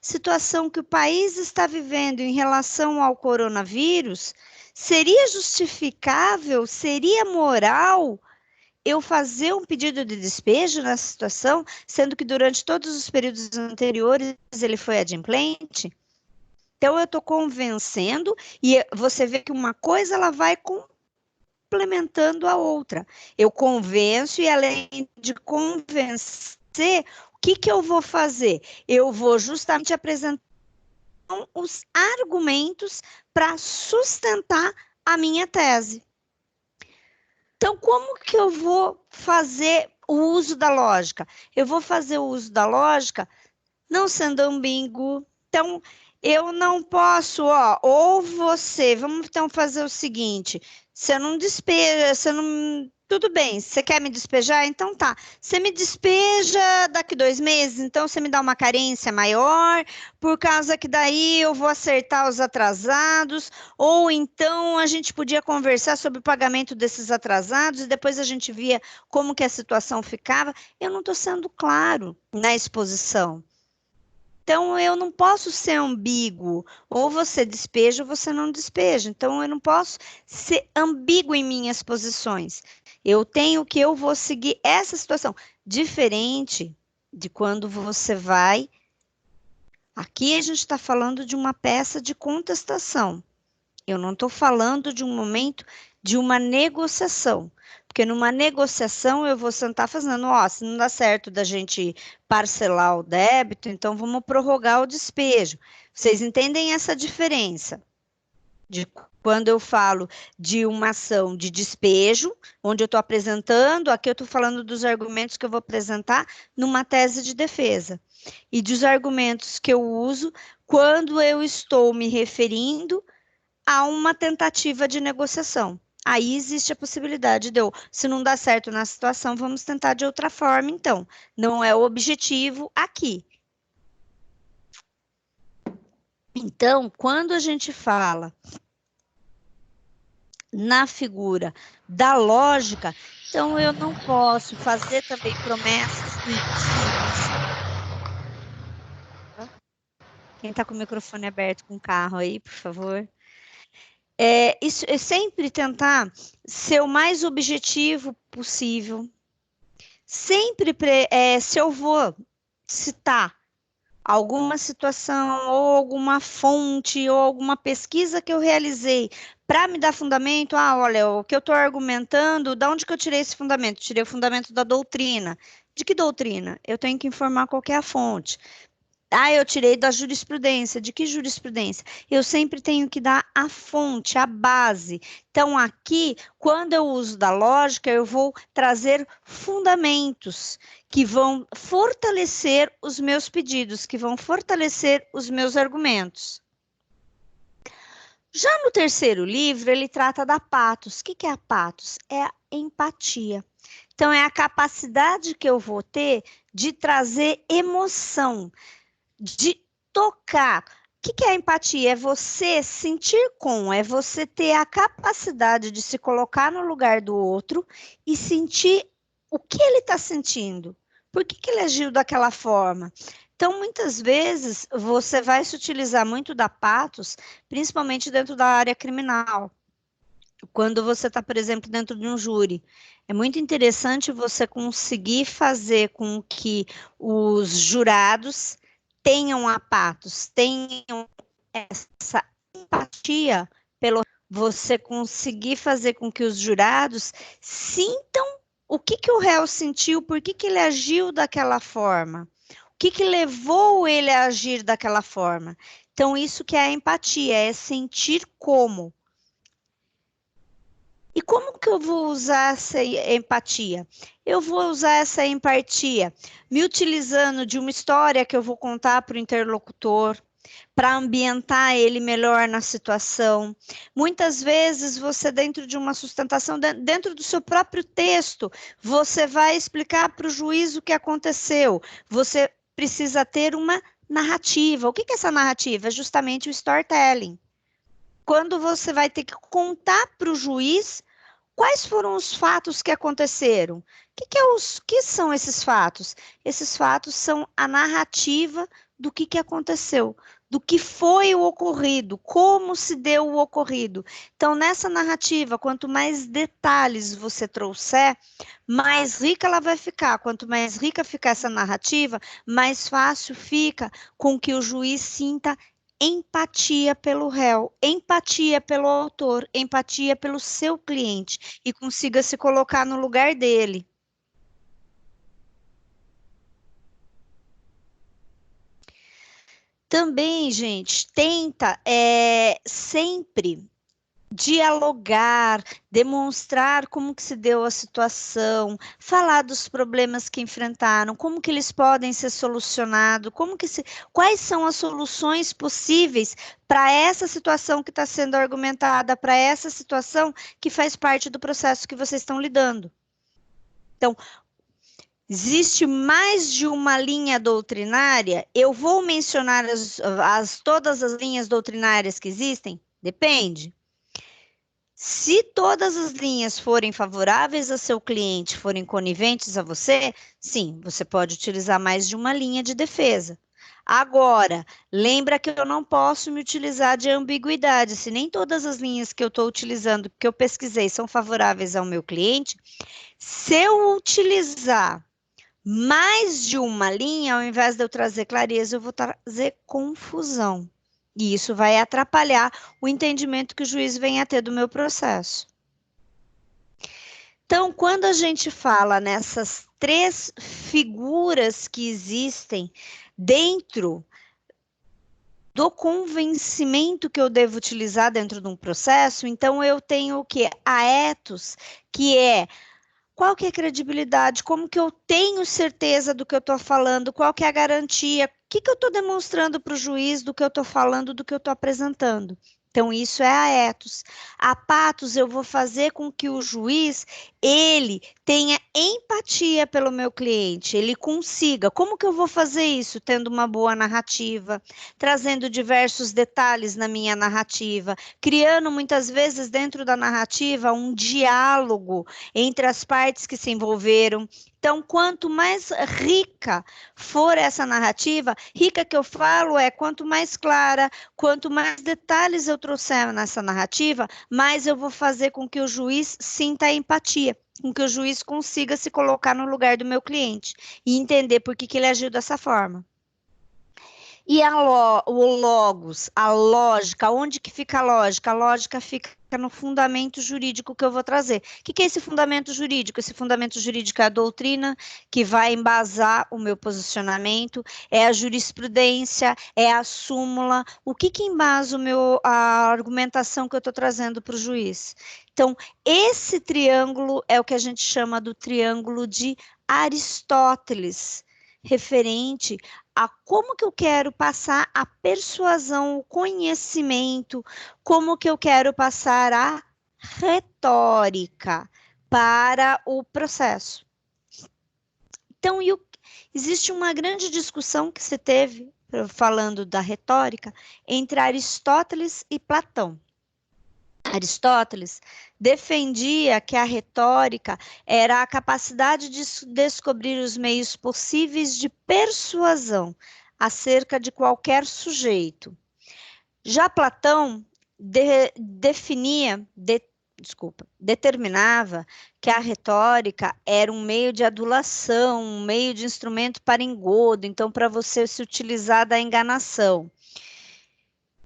situação que o país está vivendo em relação ao coronavírus, seria justificável, seria moral eu fazer um pedido de despejo nessa situação, sendo que durante todos os períodos anteriores ele foi adimplente? Então, eu estou convencendo, e você vê que uma coisa ela vai complementando a outra. Eu convenço, e além de convencer, o que eu vou fazer? Eu vou justamente apresentar os argumentos para sustentar a minha tese. Então, como que eu vou fazer o uso da lógica? Eu vou fazer o uso da lógica não sendo ambíguo. Então, eu não posso, ou você, vamos então fazer o seguinte, você não despeja, você não, tudo bem, você quer me despejar? Então tá, você me despeja daqui 2 meses, então você me dá uma carência maior, por causa que daí eu vou acertar os atrasados, ou então a gente podia conversar sobre o pagamento desses atrasados, e depois a gente via como que a situação ficava. Eu não estou sendo claro na exposição. Então, eu não posso ser ambíguo, ou você despeja ou você não despeja. Então, eu não posso ser ambíguo em minhas posições. Eu tenho que eu vou seguir essa situação. Diferente de quando você vai. Aqui a gente está falando de uma peça de contestação. Eu não estou falando de um momento de uma negociação. Porque numa negociação eu vou sentar fazendo, se não dá certo da gente parcelar o débito, então vamos prorrogar o despejo. Vocês entendem essa diferença? De quando eu falo de uma ação de despejo, onde eu estou apresentando, aqui eu estou falando dos argumentos que eu vou apresentar numa tese de defesa. E dos argumentos que eu uso quando eu estou me referindo a uma tentativa de negociação. Aí existe a possibilidade de se não dá certo na situação, vamos tentar de outra forma, então. Não é o objetivo aqui. Então, quando a gente fala na figura da lógica, então eu não posso fazer também promessas impossíveis. Quem está com o microfone aberto com o carro aí, por favor. Isso é sempre tentar ser o mais objetivo possível. Sempre, se eu vou citar alguma situação, ou alguma fonte, ou alguma pesquisa que eu realizei para me dar fundamento, olha, o que eu estou argumentando, de onde que eu tirei esse fundamento? Tirei o fundamento da doutrina. De que doutrina? Eu tenho que informar qual que é a fonte. Eu tirei da jurisprudência. De que jurisprudência? Eu sempre tenho que dar a fonte, a base. Então, aqui, quando eu uso da lógica, eu vou trazer fundamentos que vão fortalecer os meus pedidos, que vão fortalecer os meus argumentos. Já no terceiro livro, ele trata da patos. O que é a patos? É a empatia. Então, é a capacidade que eu vou ter de trazer emoção, de tocar. O que é a empatia? É você sentir é você ter a capacidade de se colocar no lugar do outro e sentir o que ele está sentindo. Por que ele agiu daquela forma? Então, muitas vezes, você vai se utilizar muito da patos, principalmente dentro da área criminal. Quando você está, por exemplo, dentro de um júri. É muito interessante você conseguir fazer com que os jurados tenham apatos, tenham essa empatia pelo você conseguir fazer com que os jurados sintam o que o réu sentiu, por que ele agiu daquela forma, o que levou ele a agir daquela forma. Então, isso que é a empatia, é sentir como. E como que eu vou usar essa empatia? Eu vou usar essa empatia me utilizando de uma história que eu vou contar para o interlocutor, para ambientar ele melhor na situação. Muitas vezes você, dentro de uma sustentação, dentro do seu próprio texto, você vai explicar para o juiz o que aconteceu. Você precisa ter uma narrativa. O que é essa narrativa? É justamente o storytelling. Quando você vai ter que contar para o juiz quais foram os fatos que aconteceram? Que são esses fatos? Esses fatos são a narrativa do que aconteceu, do que foi o ocorrido, como se deu o ocorrido. Então, nessa narrativa, quanto mais detalhes você trouxer, mais rica ela vai ficar. Quanto mais rica ficar essa narrativa, mais fácil fica com que o juiz sinta empatia pelo réu, empatia pelo autor, empatia pelo seu cliente e consiga se colocar no lugar dele. Também, gente, tenta sempre dialogar, demonstrar como que se deu a situação, falar dos problemas que enfrentaram, como que eles podem ser solucionados, quais são as soluções possíveis para essa situação que está sendo argumentada, para essa situação que faz parte do processo que vocês estão lidando. Então, existe mais de uma linha doutrinária? Eu vou mencionar todas as linhas doutrinárias que existem? Depende. Se todas as linhas forem favoráveis a seu cliente, forem coniventes a você, sim, você pode utilizar mais de uma linha de defesa. Agora, lembra que eu não posso me utilizar de ambiguidade. Se nem todas as linhas que eu estou utilizando, que eu pesquisei, são favoráveis ao meu cliente, se eu utilizar mais de uma linha, ao invés de eu trazer clareza, eu vou trazer confusão. E isso vai atrapalhar o entendimento que o juiz venha a ter do meu processo. Então, quando a gente fala nessas três figuras que existem dentro do convencimento que eu devo utilizar dentro de um processo, então eu tenho o quê? A ethos, que é qual que é a credibilidade, como que eu tenho certeza do que eu estou falando, qual que é a garantia, o que eu estou demonstrando para o juiz do que eu estou falando, do que eu estou apresentando. Então, isso é a ethos. A patos, eu vou fazer com que o juiz, ele tenha empatia pelo meu cliente, ele consiga. Como que eu vou fazer isso? Tendo uma boa narrativa, trazendo diversos detalhes na minha narrativa, criando muitas vezes dentro da narrativa um diálogo entre as partes que se envolveram. Então, quanto mais rica for essa narrativa, rica que eu falo é quanto mais clara, quanto mais detalhes eu trouxer nessa narrativa, mais eu vou fazer com que o juiz sinta a empatia, com que o juiz consiga se colocar no lugar do meu cliente e entender por que ele agiu dessa forma. E o logos, a lógica, onde que fica a lógica? A lógica fica no fundamento jurídico que eu vou trazer. O que é esse fundamento jurídico? Esse fundamento jurídico é a doutrina que vai embasar o meu posicionamento, é a jurisprudência, é a súmula. O que embasa a argumentação que eu estou trazendo para o juiz? Então, esse triângulo é o que a gente chama do triângulo de Aristóteles, referente a como que eu quero passar a persuasão, o conhecimento, como que eu quero passar a retórica para o processo. Então, existe uma grande discussão que se teve, falando da retórica, entre Aristóteles e Platão. Aristóteles defendia que a retórica era a capacidade de descobrir os meios possíveis de persuasão acerca de qualquer sujeito. Já Platão determinava que a retórica era um meio de adulação, um meio de instrumento para engodo, então para você se utilizar da enganação.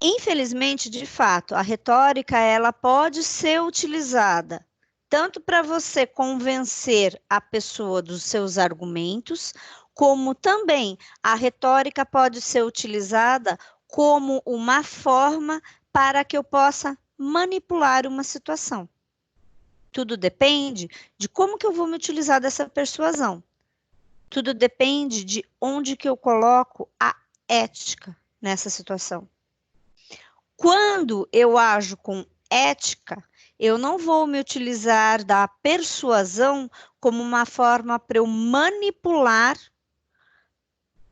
Infelizmente, de fato, a retórica ela pode ser utilizada tanto para você convencer a pessoa dos seus argumentos, como também a retórica pode ser utilizada como uma forma para que eu possa manipular uma situação. Tudo depende de como que eu vou me utilizar dessa persuasão. Tudo depende de onde que eu coloco a ética nessa situação. Quando eu ajo com ética, eu não vou me utilizar da persuasão como uma forma para eu manipular,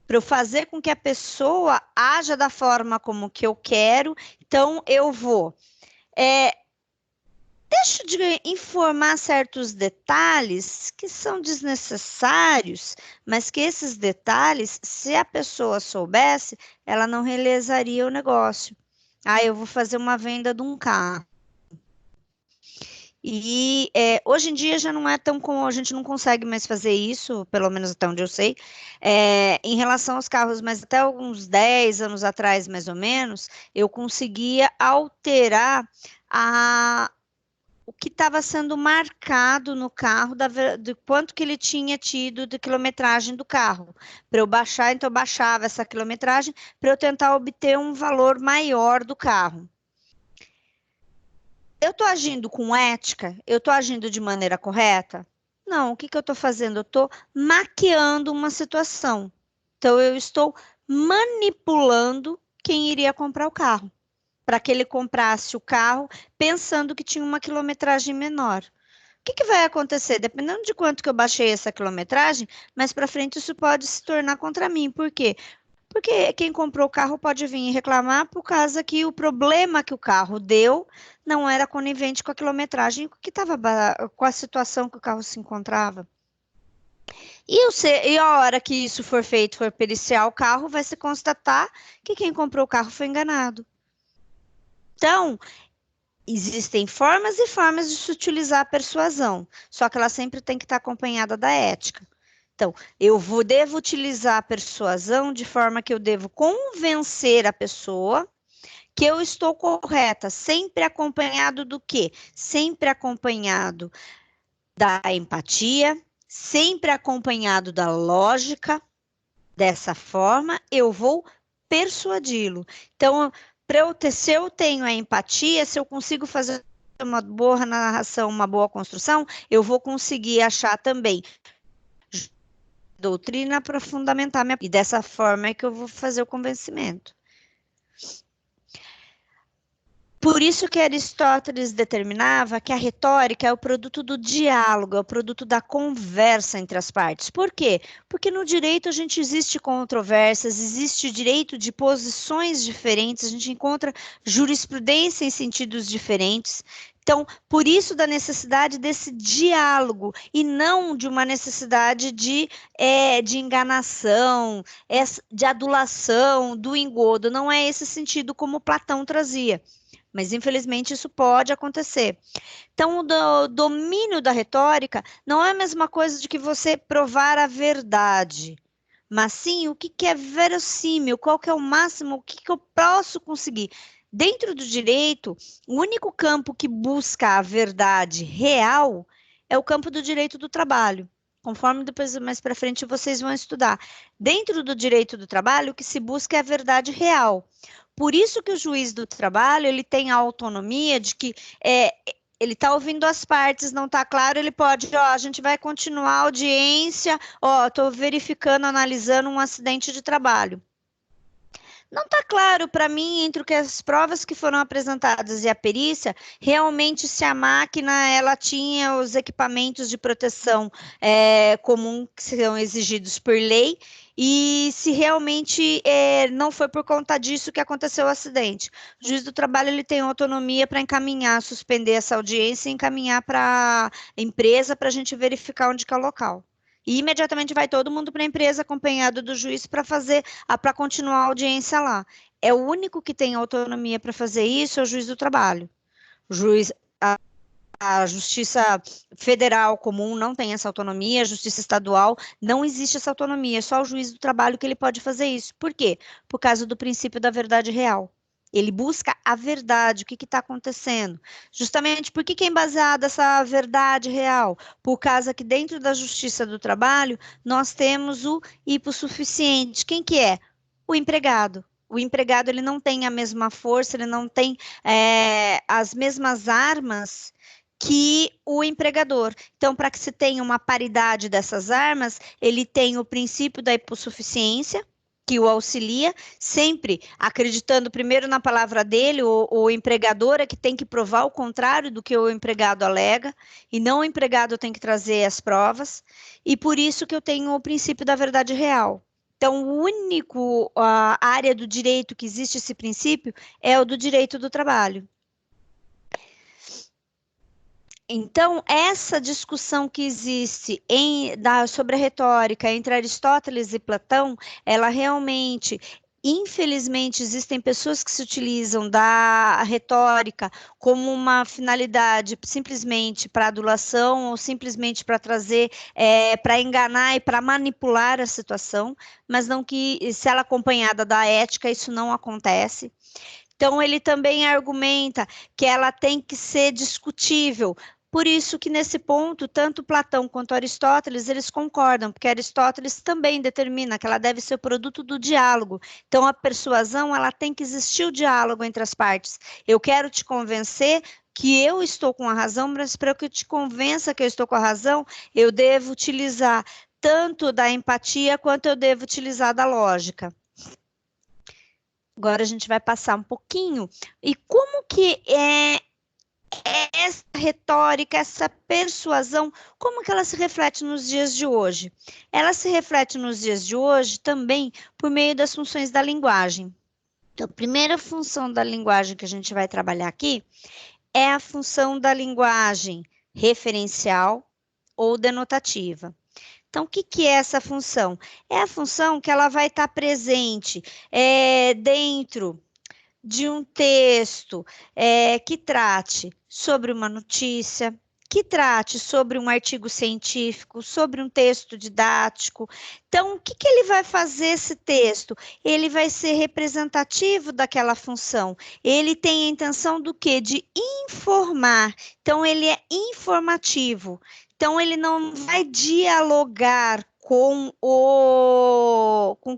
para eu fazer com que a pessoa haja da forma como que eu quero. Então, eu vou deixo de informar certos detalhes que são desnecessários, mas que esses detalhes, se a pessoa soubesse, ela não realizaria o negócio. Ah, eu vou fazer uma venda de um carro. E hoje em dia já não é tão comum, a gente não consegue mais fazer isso, pelo menos até onde eu sei, em relação aos carros, mas até alguns 10 anos atrás, mais ou menos, eu conseguia alterar a, o que estava sendo marcado no carro, do quanto que ele tinha tido de quilometragem do carro. Para eu baixar, então eu baixava essa quilometragem para eu tentar obter um valor maior do carro. Eu estou agindo com ética? Eu estou agindo de maneira correta? Não, o que que eu estou fazendo? Eu estou maquiando uma situação. Então, eu estou manipulando quem iria comprar o carro, para que ele comprasse o carro pensando que tinha uma quilometragem menor. O que que vai acontecer? Dependendo de quanto que eu baixei essa quilometragem, mais para frente isso pode se tornar contra mim. Por quê? Porque quem comprou o carro pode vir reclamar por causa que o problema que o carro deu não era conivente com a quilometragem que estava com a situação que o carro se encontrava. E a hora que isso for feito, for periciar o carro, vai se constatar que quem comprou o carro foi enganado. Então, existem formas e formas de se utilizar a persuasão, só que ela sempre tem que estar acompanhada da ética. Então, devo utilizar a persuasão de forma que eu devo convencer a pessoa que eu estou correta, sempre acompanhado do quê? Sempre acompanhado da empatia, sempre acompanhado da lógica. Dessa forma, eu vou persuadi-lo. Então, se eu tenho a empatia, se eu consigo fazer uma boa narração, uma boa construção, eu vou conseguir achar também doutrina para fundamentar minha. E dessa forma é que eu vou fazer o convencimento. Por isso que Aristóteles determinava que a retórica é o produto do diálogo, é o produto da conversa entre as partes. Por quê? Porque no direito a gente existe controvérsias, existe o direito de posições diferentes, a gente encontra jurisprudência em sentidos diferentes. Então, por isso da necessidade desse diálogo e não de uma necessidade de enganação, de adulação, do engodo. Não é esse sentido como Platão trazia. Mas, infelizmente, isso pode acontecer. Então, o domínio da retórica não é a mesma coisa de que você provar a verdade, mas sim o que, que é verossímil, qual que é o máximo, o que, que eu posso conseguir. Dentro do direito, o único campo que busca a verdade real é o campo do direito do trabalho. Conforme depois, mais para frente, vocês vão estudar. Dentro do direito do trabalho, o que se busca é a verdade real. Por isso que o juiz do trabalho ele tem a autonomia de que ele está ouvindo as partes, não está claro, ele pode, ó, a gente vai continuar a audiência, ó, estou verificando, analisando um acidente de trabalho. Não está claro para mim entre o que as provas que foram apresentadas e a perícia, realmente se a máquina ela tinha os equipamentos de proteção comum que são exigidos por lei e se realmente não foi por conta disso que aconteceu o acidente. O juiz do trabalho ele tem autonomia para encaminhar, suspender essa audiência e encaminhar para a empresa para a gente verificar onde que é o local. E imediatamente vai todo mundo para a empresa, acompanhado do juiz, para continuar a audiência lá. É o único que tem autonomia para fazer isso, é o juiz do trabalho. O juiz, a Justiça Federal comum não tem essa autonomia, a Justiça Estadual não existe essa autonomia, é só o juiz do trabalho que ele pode fazer isso. Por quê? Por causa do princípio da verdade real. Ele busca a verdade, o que está acontecendo. Justamente por que é embasada essa verdade real? Por causa que dentro da Justiça do Trabalho, nós temos o hipossuficiente. Quem que é? O empregado. O empregado ele não tem a mesma força, ele não tem as mesmas armas que o empregador. Então, para que se tenha uma paridade dessas armas, ele tem o princípio da hipossuficiência, que o auxilia, sempre acreditando primeiro na palavra dele, o empregador é que tem que provar o contrário do que o empregado alega, e não o empregado tem que trazer as provas, e por isso que eu tenho o princípio da verdade real. Então, o único área do direito que existe esse princípio é o do direito do trabalho. Então, essa discussão que existe sobre a retórica entre Aristóteles e Platão, ela realmente, infelizmente, existem pessoas que se utilizam da retórica como uma finalidade simplesmente para adulação ou simplesmente para trazer, para enganar e para manipular a situação, mas não que, se ela é acompanhada da ética, isso não acontece. Então, ele também argumenta que ela tem que ser discutível. Por isso que, nesse ponto, tanto Platão quanto Aristóteles, eles concordam, porque Aristóteles também determina que ela deve ser o produto do diálogo. Então, a persuasão, ela tem que existir o diálogo entre as partes. Eu quero te convencer que eu estou com a razão, mas para que eu te convença que eu estou com a razão, eu devo utilizar tanto da empatia quanto eu devo utilizar da lógica. Agora a gente vai passar um pouquinho. E como que é essa retórica, essa persuasão, como que ela se reflete nos dias de hoje? Ela se reflete nos dias de hoje também por meio das funções da linguagem. Então, a primeira função da linguagem que a gente vai trabalhar aqui é a função da linguagem referencial ou denotativa. Então, o que é essa função? É a função que ela vai estar presente dentro de um texto que trate sobre uma notícia, que trate sobre um artigo científico, sobre um texto didático. Então, o que ele vai fazer esse texto? Ele vai ser representativo daquela função. Ele tem a intenção do quê? De informar. Então, ele é informativo. Então, ele não vai dialogar com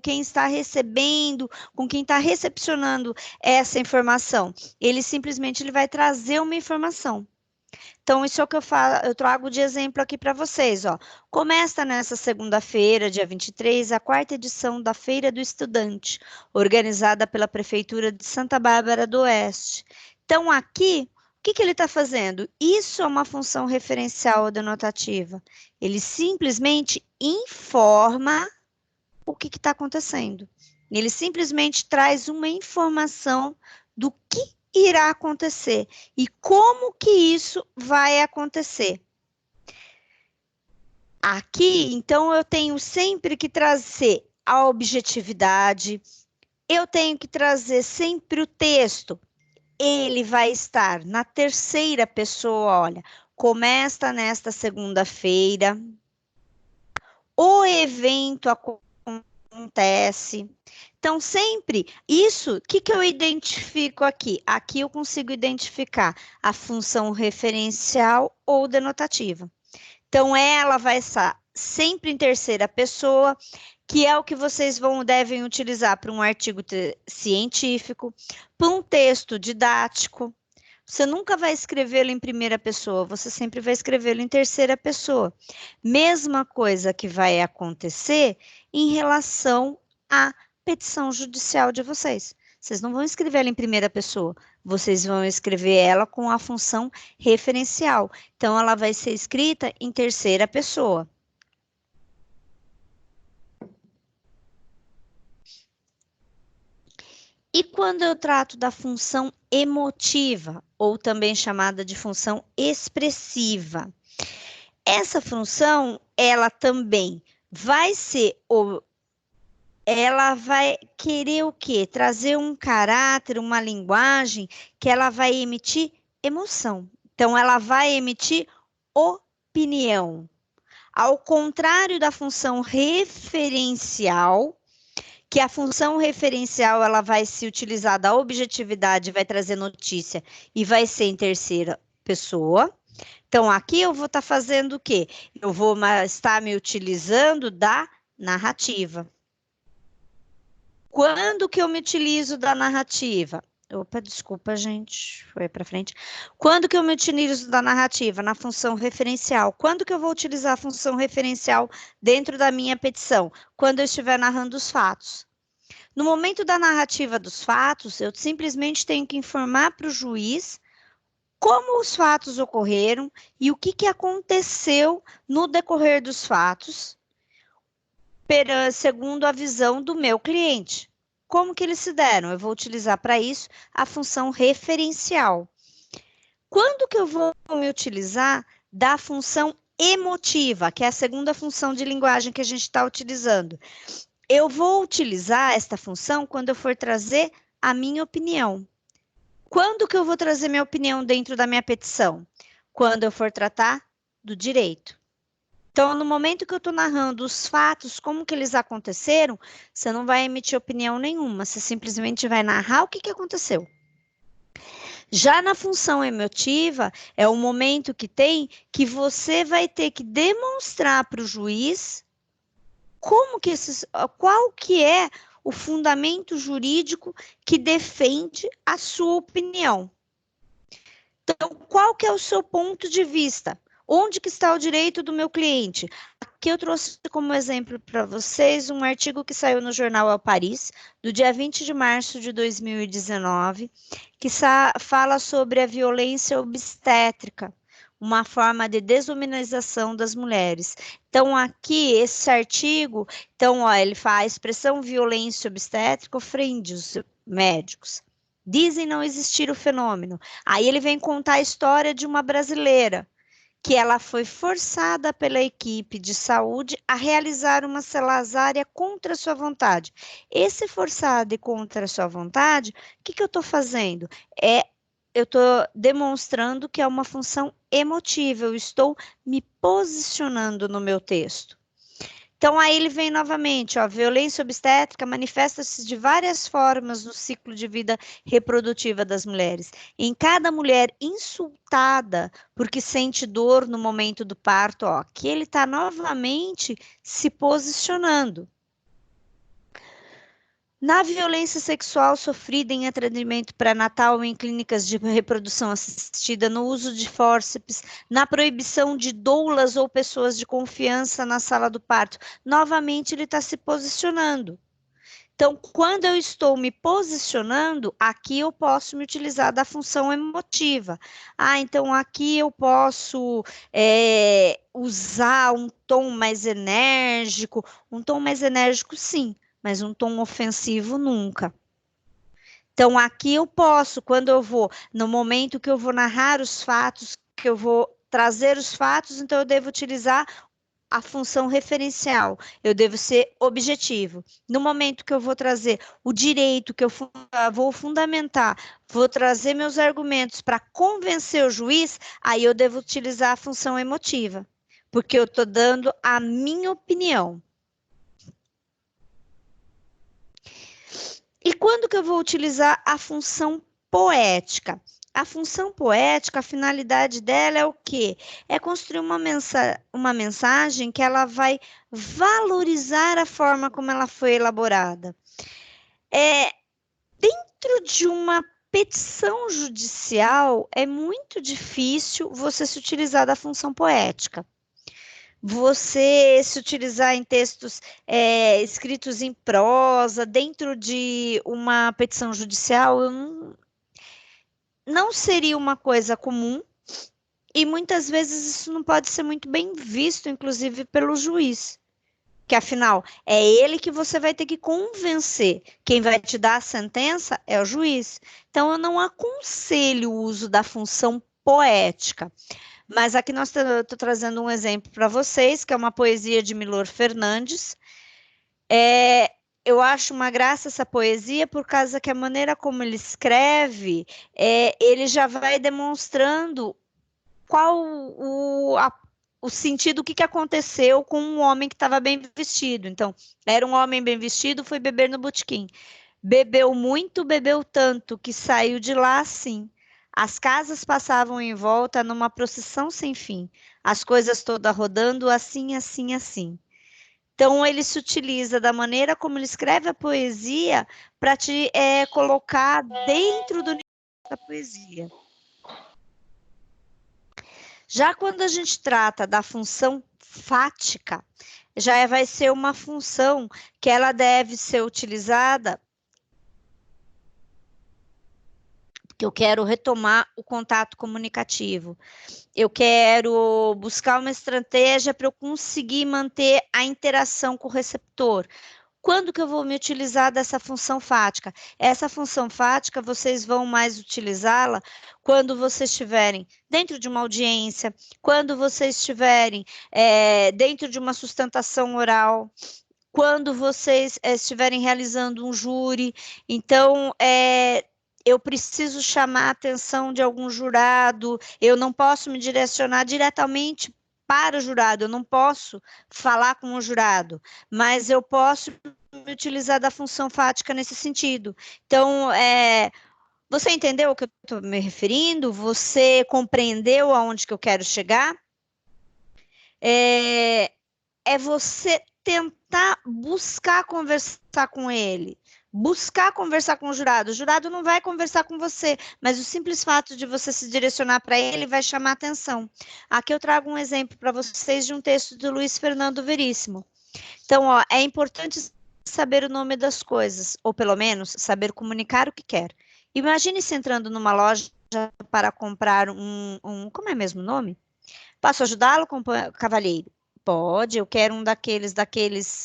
quem está recebendo, com quem está recepcionando essa informação. Ele simplesmente vai trazer uma informação. Então, isso é o que eu trago de exemplo aqui para vocês. Ó. Começa nessa segunda-feira, dia 23, a quarta edição da Feira do Estudante, organizada pela Prefeitura de Santa Bárbara do Oeste. Então, aqui, o que ele está fazendo? Isso é uma função referencial ou denotativa. Ele simplesmente informa o que está acontecendo. Ele simplesmente traz uma informação do que irá acontecer e como que isso vai acontecer. Aqui, então, eu tenho sempre que trazer a objetividade, eu tenho que trazer sempre o texto. Ele vai estar na terceira pessoa, olha, começa nesta segunda-feira, o evento acontece. Então, sempre isso, o que eu identifico aqui? Aqui eu consigo identificar a função referencial ou denotativa. Então, ela vai estar sempre em terceira pessoa, que é o que vocês devem utilizar para um artigo científico, para um texto didático. Você nunca vai escrevê-lo em primeira pessoa, você sempre vai escrevê-lo em terceira pessoa. Mesma coisa que vai acontecer em relação à petição judicial de vocês. Vocês não vão escrever ela em primeira pessoa, vocês vão escrever ela com a função referencial. Então, ela vai ser escrita em terceira pessoa. E quando eu trato da função emotiva, ou também chamada de função expressiva, essa função, ela também vai ser, ela vai querer o quê? Trazer um caráter, uma linguagem que ela vai emitir emoção. Então, ela vai emitir opinião. Ao contrário da função referencial, que a função referencial ela vai se utilizar da objetividade, vai trazer notícia e vai ser em terceira pessoa. Então, aqui eu vou estar fazendo o quê? Eu vou estar me utilizando da narrativa. Quando que eu me utilizo da narrativa? Opa, desculpa, gente, foi para frente. Quando que eu me utilizo da narrativa? Na função referencial. Quando que eu vou utilizar a função referencial dentro da minha petição? Quando eu estiver narrando os fatos. No momento da narrativa dos fatos, eu simplesmente tenho que informar para o juiz como os fatos ocorreram e o que aconteceu no decorrer dos fatos, segundo a visão do meu cliente. Como que eles se deram? Eu vou utilizar para isso a função referencial. Quando que eu vou me utilizar da função emotiva, que é a segunda função de linguagem que a gente está utilizando? Eu vou utilizar esta função quando eu for trazer a minha opinião. Quando que eu vou trazer minha opinião dentro da minha petição? Quando eu for tratar do direito. Então, no momento que eu estou narrando os fatos, como que eles aconteceram, você não vai emitir opinião nenhuma, você simplesmente vai narrar o que aconteceu. Já na função emotiva, é o momento que tem que você vai ter que demonstrar para o juiz qual que é o fundamento jurídico que defende a sua opinião. Então, qual que é o seu ponto de vista? Onde que está o direito do meu cliente? Aqui eu trouxe como exemplo para vocês um artigo que saiu no jornal El País, do dia 20 de março de 2019, que fala sobre a violência obstétrica, uma forma de desumanização das mulheres. Então, aqui, esse artigo, ele fala a expressão violência obstétrica ofende os médicos. Dizem não existir o fenômeno. Aí ele vem contar a história de uma brasileira que ela foi forçada pela equipe de saúde a realizar uma cesárea contra sua vontade. Esse forçado e contra sua vontade, o que eu estou fazendo? Eu estou demonstrando que é uma função emotiva, eu estou me posicionando no meu texto. Então, aí ele vem novamente, ó, violência obstétrica manifesta-se de várias formas no ciclo de vida reprodutiva das mulheres. Em cada mulher insultada porque sente dor no momento do parto, ó, que ele está novamente se posicionando. Na violência sexual sofrida em atendimento pré-natal ou em clínicas de reprodução assistida, no uso de fórceps, na proibição de doulas ou pessoas de confiança na sala do parto, novamente ele está se posicionando. Então, quando eu estou me posicionando, aqui eu posso me utilizar da função emotiva. Então aqui eu posso usar um tom mais enérgico. Um tom mais enérgico, sim, mas um tom ofensivo nunca. Então, aqui eu posso, quando eu vou, no momento que eu vou narrar os fatos, que eu vou trazer os fatos, então eu devo utilizar a função referencial, eu devo ser objetivo. No momento que eu vou trazer o direito, que eu vou fundamentar, vou trazer meus argumentos para convencer o juiz, aí eu devo utilizar a função emotiva, porque eu estou dando a minha opinião. E quando que eu vou utilizar a função poética? A função poética, a finalidade dela é o quê? É construir uma mensagem que ela vai valorizar a forma como ela foi elaborada. Dentro de uma petição judicial, é muito difícil você se utilizar da função poética. Você se utilizar em textos escritos em prosa, dentro de uma petição judicial, não seria uma coisa comum e muitas vezes isso não pode ser muito bem visto, inclusive pelo juiz, que afinal é ele que você vai ter que convencer. Quem vai te dar a sentença é o juiz. Então eu não aconselho o uso da função poética. Mas aqui estou trazendo um exemplo para vocês, que é uma poesia de Milor Fernandes. Eu acho uma graça essa poesia por causa que a maneira como ele escreve, ele já vai demonstrando qual o sentido, o que aconteceu com um homem que estava bem vestido. Então, era um homem bem vestido, foi beber no botequim. Bebeu muito, bebeu tanto, que saiu de lá assim. As casas passavam em volta numa procissão sem fim. As coisas todas rodando assim, assim, assim. Então, ele se utiliza da maneira como ele escreve a poesia para te colocar dentro do universo da poesia. Já quando a gente trata da função fática, já vai ser uma função que ela deve ser utilizada porque eu quero retomar o contato comunicativo. Eu quero buscar uma estratégia para eu conseguir manter a interação com o receptor. Quando que eu vou me utilizar dessa função fática? Essa função fática, vocês vão mais utilizá-la quando vocês estiverem dentro de uma audiência, quando vocês estiverem dentro de uma sustentação oral, quando vocês estiverem realizando um júri. Então, eu preciso chamar a atenção de algum jurado, eu não posso me direcionar diretamente para o jurado, eu não posso falar com o jurado, mas eu posso me utilizar da função fática nesse sentido. Então, você entendeu o que eu estou me referindo? Você compreendeu aonde que eu quero chegar? É você tentar buscar conversar com ele, buscar conversar com o jurado. O jurado não vai conversar com você, mas o simples fato de você se direcionar para ele vai chamar atenção. Aqui eu trago um exemplo para vocês de um texto do Luiz Fernando Veríssimo. Então, ó, é importante saber o nome das coisas, ou pelo menos saber comunicar o que quer. Imagine-se entrando numa loja para comprar como é mesmo o nome? Posso ajudá-lo, cavalheiro? Pode, eu quero um daqueles,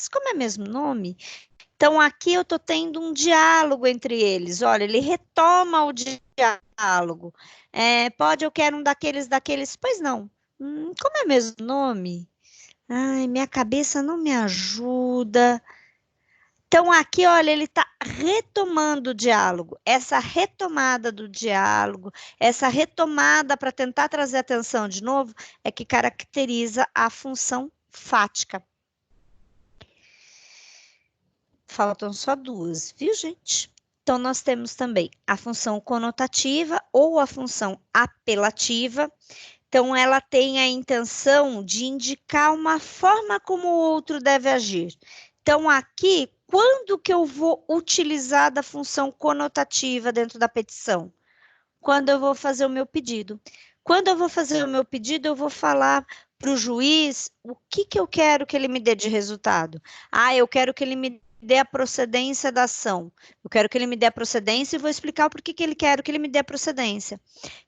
como é mesmo o nome? Então, aqui eu estou tendo um diálogo entre eles. Olha, ele retoma o diálogo. Pode, eu quero um daqueles. Pois não. Como é mesmo o nome? Ai, minha cabeça não me ajuda. Então, aqui, olha, ele está retomando o diálogo. Essa retomada do diálogo, essa retomada para tentar trazer atenção de novo, é que caracteriza a função fática. Faltam só duas, viu, gente? Então, nós temos também a função conotativa ou a função apelativa. Então, ela tem a intenção de indicar uma forma como o outro deve agir. Então, aqui, quando que eu vou utilizar da função conotativa dentro da petição? Quando eu vou fazer o meu pedido. Quando eu vou fazer o meu pedido, eu vou falar para o juiz o que eu quero que ele me dê de resultado. Eu quero que ele me dê a procedência da ação. Eu quero que ele me dê a procedência e vou explicar o porquê que ele quer que ele me dê a procedência.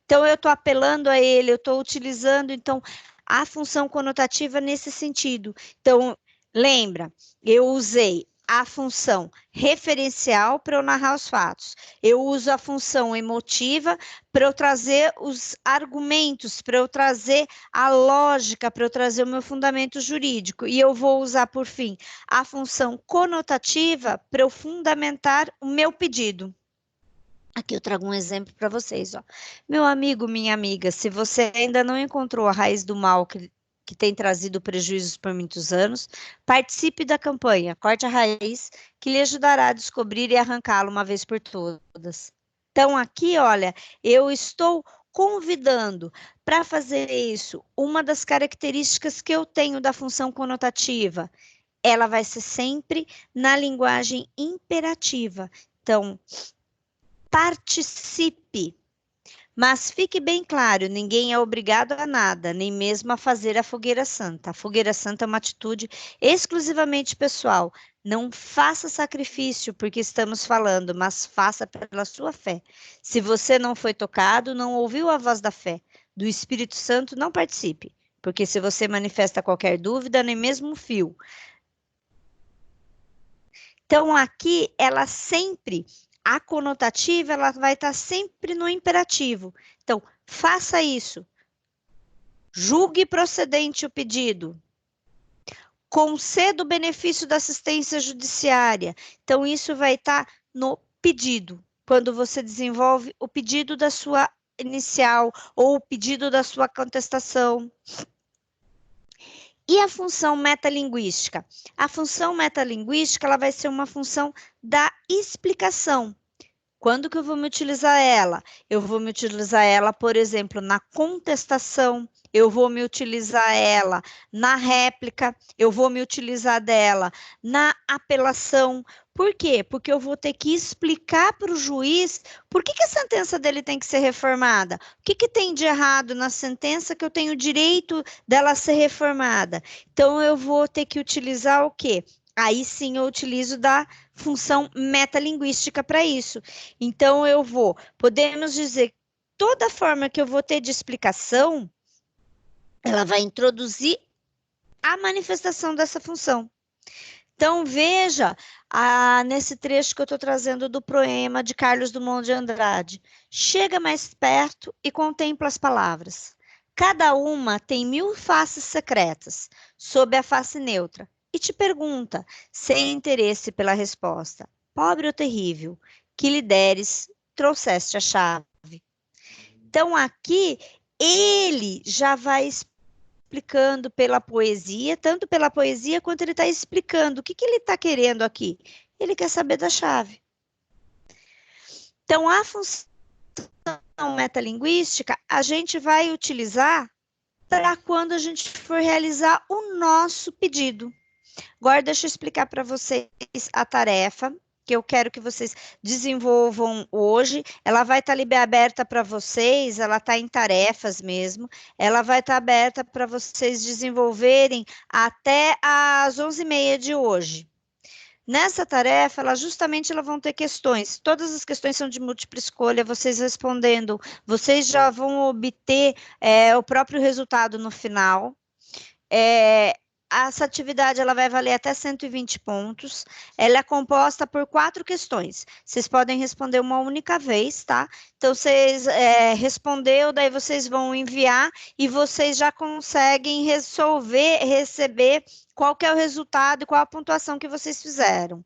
Então, eu estou apelando a ele, eu estou utilizando, então, a função conotativa nesse sentido. Então, lembra, eu usei a função referencial para eu narrar os fatos. Eu uso a função emotiva para eu trazer os argumentos, para eu trazer a lógica, para eu trazer o meu fundamento jurídico. E eu vou usar, por fim, a função conotativa para eu fundamentar o meu pedido. Aqui eu trago um exemplo para vocês, ó. Meu amigo, minha amiga, se você ainda não encontrou a raiz do mal que tem trazido prejuízos por muitos anos, participe da campanha Corte a Raiz, que lhe ajudará a descobrir e arrancá-lo uma vez por todas. Então, aqui, olha, eu estou convidando para fazer isso. Uma das características que eu tenho da função conotativa, ela vai ser sempre na linguagem imperativa. Então, participe. Mas fique bem claro, ninguém é obrigado a nada, nem mesmo a fazer a fogueira santa. A fogueira santa é uma atitude exclusivamente pessoal. Não faça sacrifício porque estamos falando, mas faça pela sua fé. Se você não foi tocado, não ouviu a voz da fé, do Espírito Santo, não participe. Porque se você manifesta qualquer dúvida, nem mesmo um fio. Então, aqui, ela sempre... A conotativa, ela vai estar sempre no imperativo. Então, faça isso. Julgue procedente o pedido. Conceda o benefício da assistência judiciária. Então, isso vai estar no pedido. Quando você desenvolve o pedido da sua inicial ou o pedido da sua contestação. E a função metalinguística? A função metalinguística, ela vai ser uma função da explicação. Quando que eu vou me utilizar ela? Eu vou me utilizar ela, por exemplo, na contestação, eu vou me utilizar ela na réplica, eu vou me utilizar dela na apelação. Por quê? Porque eu vou ter que explicar para o juiz por que a sentença dele tem que ser reformada. O que tem de errado na sentença que eu tenho direito dela ser reformada. Então, eu vou ter que utilizar o quê? Aí sim eu utilizo da função metalinguística para isso. Então, podemos dizer, toda forma que eu vou ter de explicação, ela vai introduzir a manifestação dessa função. Então, veja nesse trecho que eu estou trazendo do poema de Carlos Drummond de Andrade. Chega mais perto e contempla as palavras. Cada uma tem 1000 faces secretas, sob a face neutra, e te pergunta, sem interesse pela resposta, pobre ou terrível, que lhe deres, trouxeste a chave. Então, aqui, ele já vai explicando pela poesia, tanto pela poesia quanto ele está explicando o que ele está querendo aqui. Ele quer saber da chave. Então, a função metalinguística a gente vai utilizar para quando a gente for realizar o nosso pedido. Agora, deixa eu explicar para vocês a tarefa que eu quero que vocês desenvolvam hoje. Ela vai estar aberta para vocês, ela está em tarefas mesmo. Ela vai estar aberta para vocês desenvolverem até às 11h30 de hoje. Nessa tarefa, elas vão ter questões. Todas as questões são de múltipla escolha. Vocês respondendo, vocês já vão obter o próprio resultado no final. Essa atividade ela vai valer até 120 pontos. Ela é composta por 4 questões. Vocês podem responder uma única vez, tá? Então, vocês respondeu, daí vocês vão enviar e vocês já conseguem receber qual que é o resultado e qual a pontuação que vocês fizeram.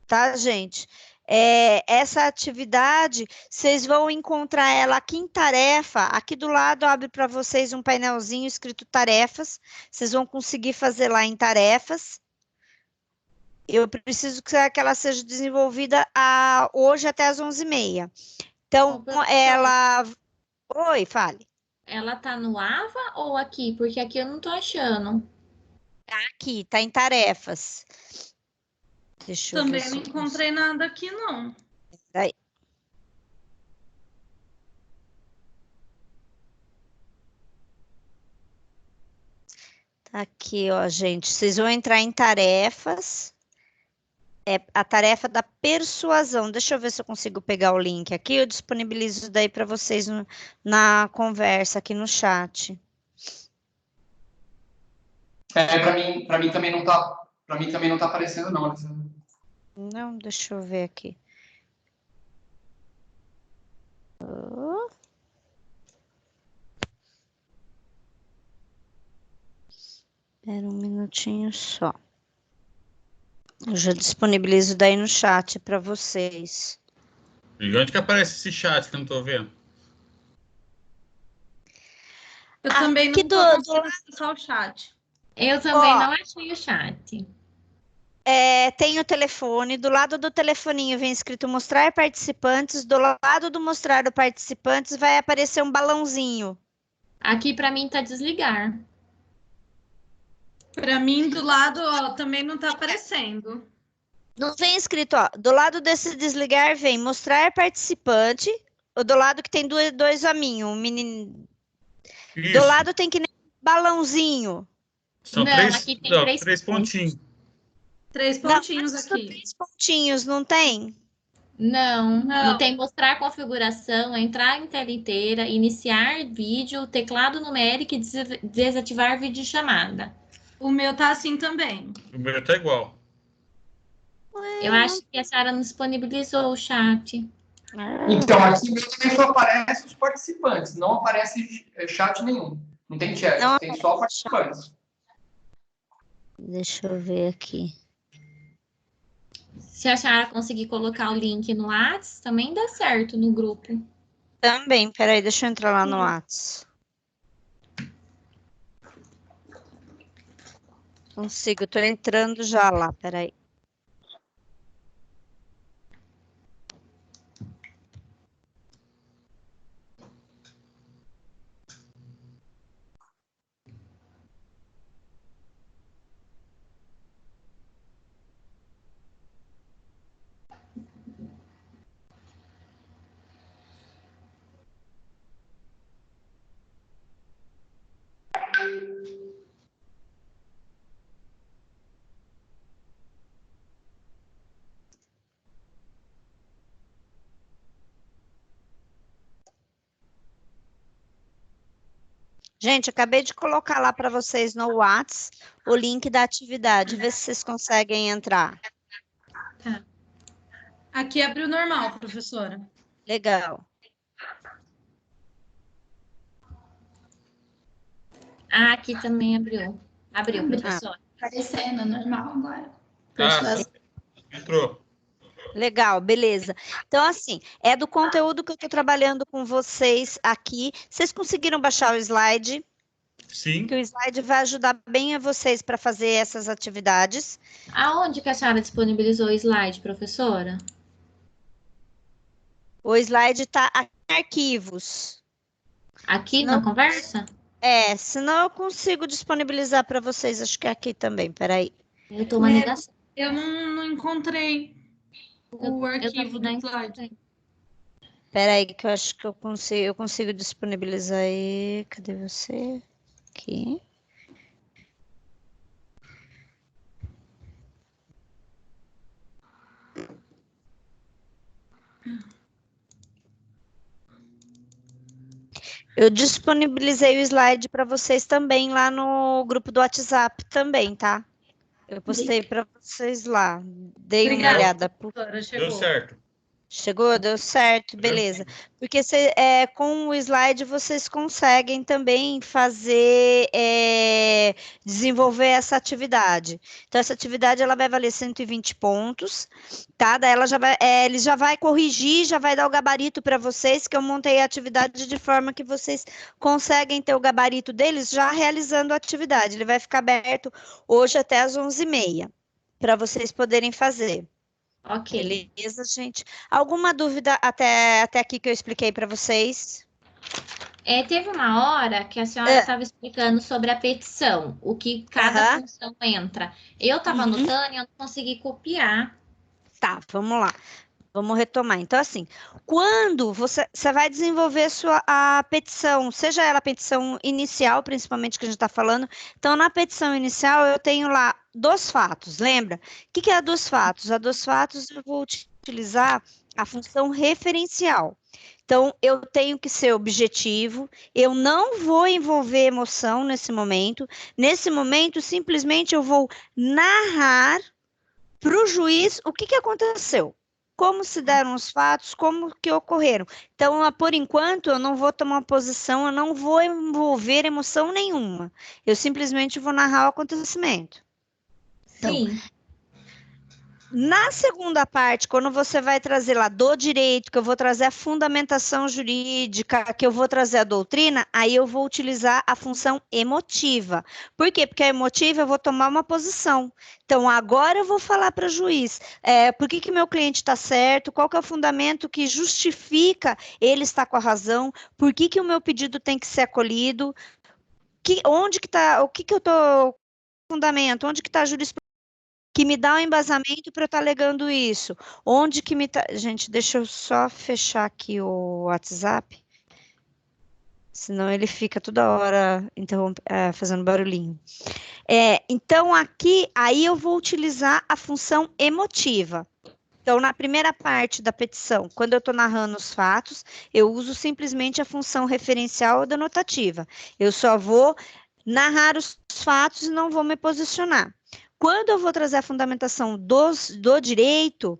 Tá, gente? Essa atividade, vocês vão encontrar ela aqui em tarefa. Aqui do lado abre para vocês um painelzinho escrito tarefas. Vocês vão conseguir fazer lá em tarefas. Eu preciso que ela seja desenvolvida hoje até às 11h30. Então, ela... Oi, fale. Ela tá no AVA ou aqui? Porque aqui eu não tô achando. Aqui, tá em tarefas. Deixa eu ver. Também não encontrei nada aqui, não. Daí. Tá aqui, ó, gente. Vocês vão entrar em tarefas. É a tarefa da persuasão. Deixa eu ver se eu consigo pegar o link aqui. Eu disponibilizo daí para vocês na conversa aqui no chat. Para mim também não tá, aparecendo não. Não, deixa eu ver aqui. Espera um minutinho só. Eu já disponibilizo daí no chat para vocês. E onde que aparece esse chat que eu não tô vendo? Eu também não tô conseguindo acessar o chat. Eu também não achei o chat. Tem o telefone, do lado do telefoninho vem escrito mostrar participantes, do lado do mostrar participantes vai aparecer um balãozinho. Aqui para mim tá desligar. Para mim, do lado, ó, também não tá aparecendo. Não vem escrito, ó, do lado desse desligar vem mostrar participante, ou do lado que tem dois hominhos, um menino. Do lado tem que nem balãozinho. São não, três, aqui tem não, três pontinhos. 3 pontinhos não, aqui. 3 pontinhos, não tem? Não tem mostrar configuração, entrar em tela inteira, iniciar vídeo, teclado numérico e desativar videochamada. O meu tá assim também. O meu tá igual. Eu acho que a Sara não disponibilizou o chat. Então, aqui também só aparece os participantes, não aparece chat nenhum. Não tem chat, Não tem só participantes. Deixa eu ver aqui. Se a Sara conseguir colocar o link no WhatsApp, também dá certo no grupo. Também, peraí, deixa eu entrar lá no WhatsApp. Consigo, tô entrando já lá, peraí. Gente, acabei de colocar lá para vocês no Whats o link da atividade. Vê se vocês conseguem entrar. Tá. Aqui abriu normal, professora. Legal. Ah, aqui também abriu. Abriu, professora. Aparecendo normal agora. Entrou. Legal, beleza. Então, assim, é do conteúdo que eu estou trabalhando com vocês aqui. Vocês conseguiram baixar o slide? Sim. Que o slide vai ajudar bem a vocês para fazer essas atividades. Aonde que a senhora disponibilizou o slide, professora? O slide está aqui em arquivos. Aqui na conversa? Senão eu consigo disponibilizar para vocês. Acho que é aqui também, peraí. Eu tô uma negação. Eu não encontrei o arquivo do slide. Peraí, que eu acho que eu consigo disponibilizar aí. Cadê você? Aqui. Eu disponibilizei o slide para vocês também lá no grupo do WhatsApp também, tá? Eu postei para vocês lá. Dei uma olhada. Deu certo. Chegou? Deu certo, beleza. Porque com o slide vocês conseguem também fazer, desenvolver essa atividade. Então, essa atividade ela vai valer 120 pontos, tá? Daí ele já vai corrigir, já vai dar o gabarito para vocês, que eu montei a atividade de forma que vocês conseguem ter o gabarito deles já realizando a atividade. Ele vai ficar aberto hoje até às 11h30, para vocês poderem fazer. Ok. Beleza, gente? Alguma dúvida até aqui que eu expliquei para vocês? Teve uma hora que a senhora estava explicando sobre a petição, o que cada função entra. Eu estava anotando e eu não consegui copiar. Tá, vamos lá. Vamos retomar. Então, assim, quando você vai desenvolver a petição, seja ela a petição inicial, principalmente que a gente está falando, então, na petição inicial, eu tenho lá 2 fatos, lembra? O que é a 2 fatos? A 2 fatos eu vou utilizar a função referencial. Então, eu tenho que ser objetivo, eu não vou envolver emoção nesse momento. Nesse momento, simplesmente eu vou narrar para o juiz o que aconteceu. Como se deram os fatos, como que ocorreram. Então, por enquanto, eu não vou tomar posição, eu não vou envolver emoção nenhuma. Eu simplesmente vou narrar o acontecimento. Sim. Então, na segunda parte, quando você vai trazer lá do direito, que eu vou trazer a fundamentação jurídica, que eu vou trazer a doutrina, aí eu vou utilizar a função emotiva. Por quê? Porque a emotiva eu vou tomar uma posição. Então, agora eu vou falar para o juiz, por que meu cliente está certo, qual que é o fundamento que justifica ele estar com a razão, por que o meu pedido tem que ser acolhido, onde que está, o que eu estou fundamento, onde que está a jurisprudência, que me dá um embasamento para eu estar alegando isso. Onde que me tá... Gente, deixa eu só fechar aqui o WhatsApp, senão ele fica toda hora fazendo barulhinho. Então, aí eu vou utilizar a função emotiva. Então, na primeira parte da petição, quando eu estou narrando os fatos, eu uso simplesmente a função referencial ou denotativa. Eu só vou narrar os fatos e não vou me posicionar. Quando eu vou trazer a fundamentação do direito,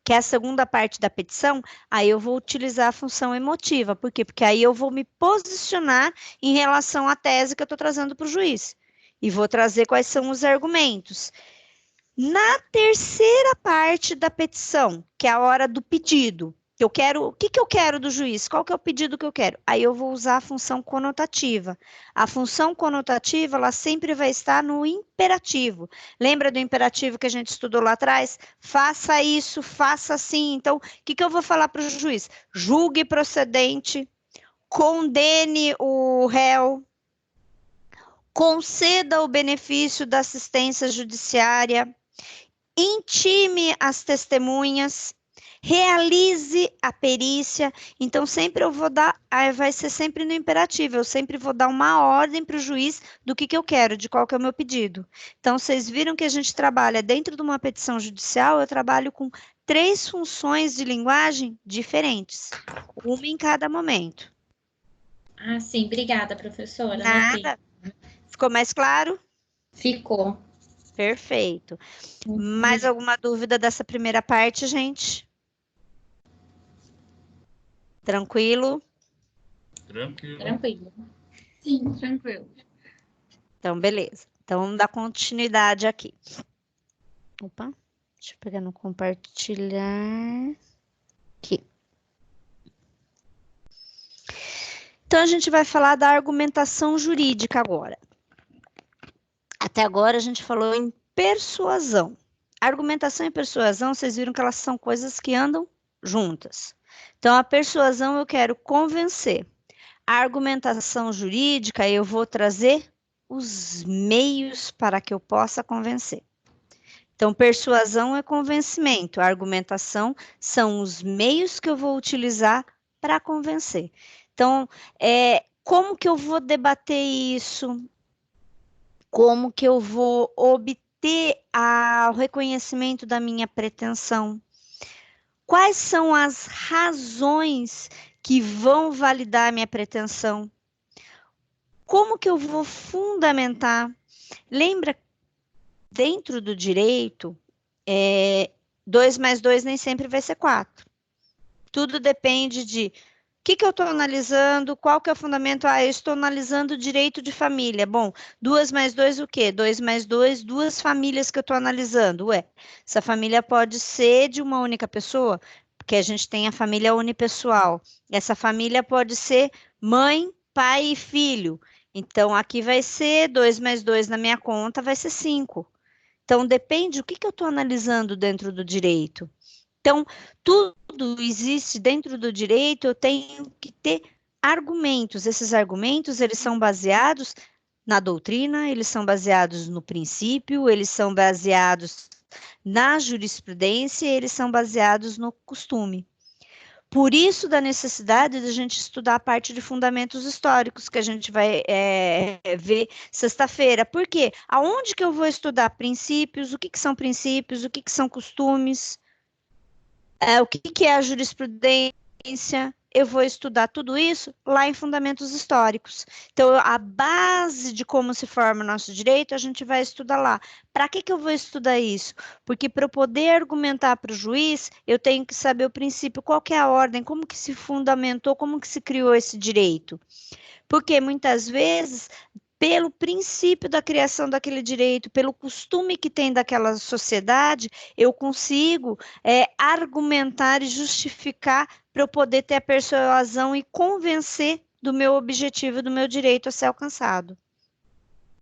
que é a segunda parte da petição, aí eu vou utilizar a função emotiva. Por quê? Porque aí eu vou me posicionar em relação à tese que eu estou trazendo para o juiz. E vou trazer quais são os argumentos. Na terceira parte da petição, que é a hora do pedido, o que eu quero do juiz? Qual que é o pedido que eu quero? Aí eu vou usar a função conotativa. A função conotativa, ela sempre vai estar no imperativo. Lembra do imperativo que a gente estudou lá atrás? Faça isso, faça assim. Então, o que eu vou falar para o juiz? Julgue procedente, condene o réu, conceda o benefício da assistência judiciária, intime as testemunhas, realize a perícia. Então, sempre eu vou dar, vai ser sempre no imperativo, eu sempre vou dar uma ordem para o juiz do que eu quero, de qual que é o meu pedido. Então, vocês viram que a gente trabalha dentro de uma petição judicial, eu trabalho com 3 funções de linguagem diferentes, uma em cada momento. Ah, sim, obrigada, professora. Anotei. Nada. Ficou mais claro? Ficou. Perfeito. Mais alguma dúvida dessa primeira parte, gente? Tranquilo? Tranquilo. Tranquilo. Sim, tranquilo. Então, beleza. Então, vamos dar continuidade aqui. Opa, deixa eu pegar no compartilhar. Aqui. Então, a gente vai falar da argumentação jurídica agora. Até agora, a gente falou em persuasão. Argumentação e persuasão, vocês viram que elas são coisas que andam juntas. Então, a persuasão eu quero convencer. A argumentação jurídica, eu vou trazer os meios para que eu possa convencer. Então, persuasão é convencimento, a argumentação são os meios que eu vou utilizar para convencer. Então, como que eu vou debater isso? Como que eu vou obter o reconhecimento da minha pretensão? Quais são as razões que vão validar a minha pretensão? Como que eu vou fundamentar? Lembra, dentro do direito, 2 mais 2 nem sempre vai ser 4. Tudo depende de o que eu estou analisando, qual que é o fundamento? Eu estou analisando o direito de família. Bom, 2 mais 2 o quê? 2 mais 2, 2 famílias que eu estou analisando. Essa família pode ser de uma única pessoa, porque a gente tem a família unipessoal. Essa família pode ser mãe, pai e filho. Então, aqui vai ser 2 mais 2 na minha conta, vai ser 5. Então, depende do que eu estou analisando dentro do direito. Então, tudo existe dentro do direito, eu tenho que ter argumentos. Esses argumentos, eles são baseados na doutrina, eles são baseados no princípio, eles são baseados na jurisprudência, eles são baseados no costume. Por isso, da necessidade de a gente estudar a parte de fundamentos históricos, que a gente vai ver sexta-feira. Por quê? Aonde que eu vou estudar princípios, o que são princípios, o que são costumes, o que é a jurisprudência, eu vou estudar tudo isso lá em fundamentos históricos. Então, a base de como se forma o nosso direito, a gente vai estudar lá. Para que eu vou estudar isso? Porque para eu poder argumentar para o juiz, eu tenho que saber o princípio, qual que é a ordem, como que se fundamentou, como que se criou esse direito. Porque muitas vezes, pelo princípio da criação daquele direito, pelo costume que tem daquela sociedade, eu consigo argumentar e justificar para eu poder ter a persuasão e convencer do meu objetivo, do meu direito a ser alcançado.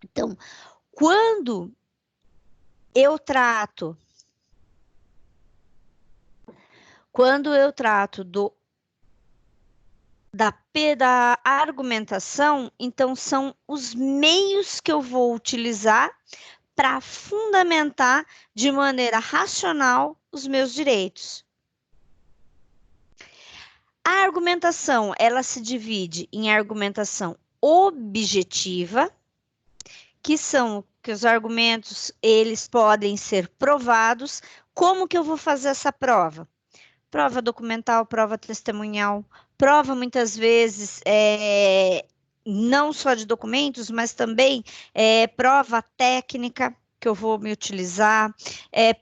Então, quando eu trato da argumentação, então são os meios que eu vou utilizar para fundamentar de maneira racional os meus direitos. A argumentação, ela se divide em argumentação objetiva, que são que os argumentos, eles podem ser provados. Como que eu vou fazer essa prova? Prova documental, prova testemunhal, prova muitas vezes não só de documentos, mas também prova técnica que eu vou me utilizar,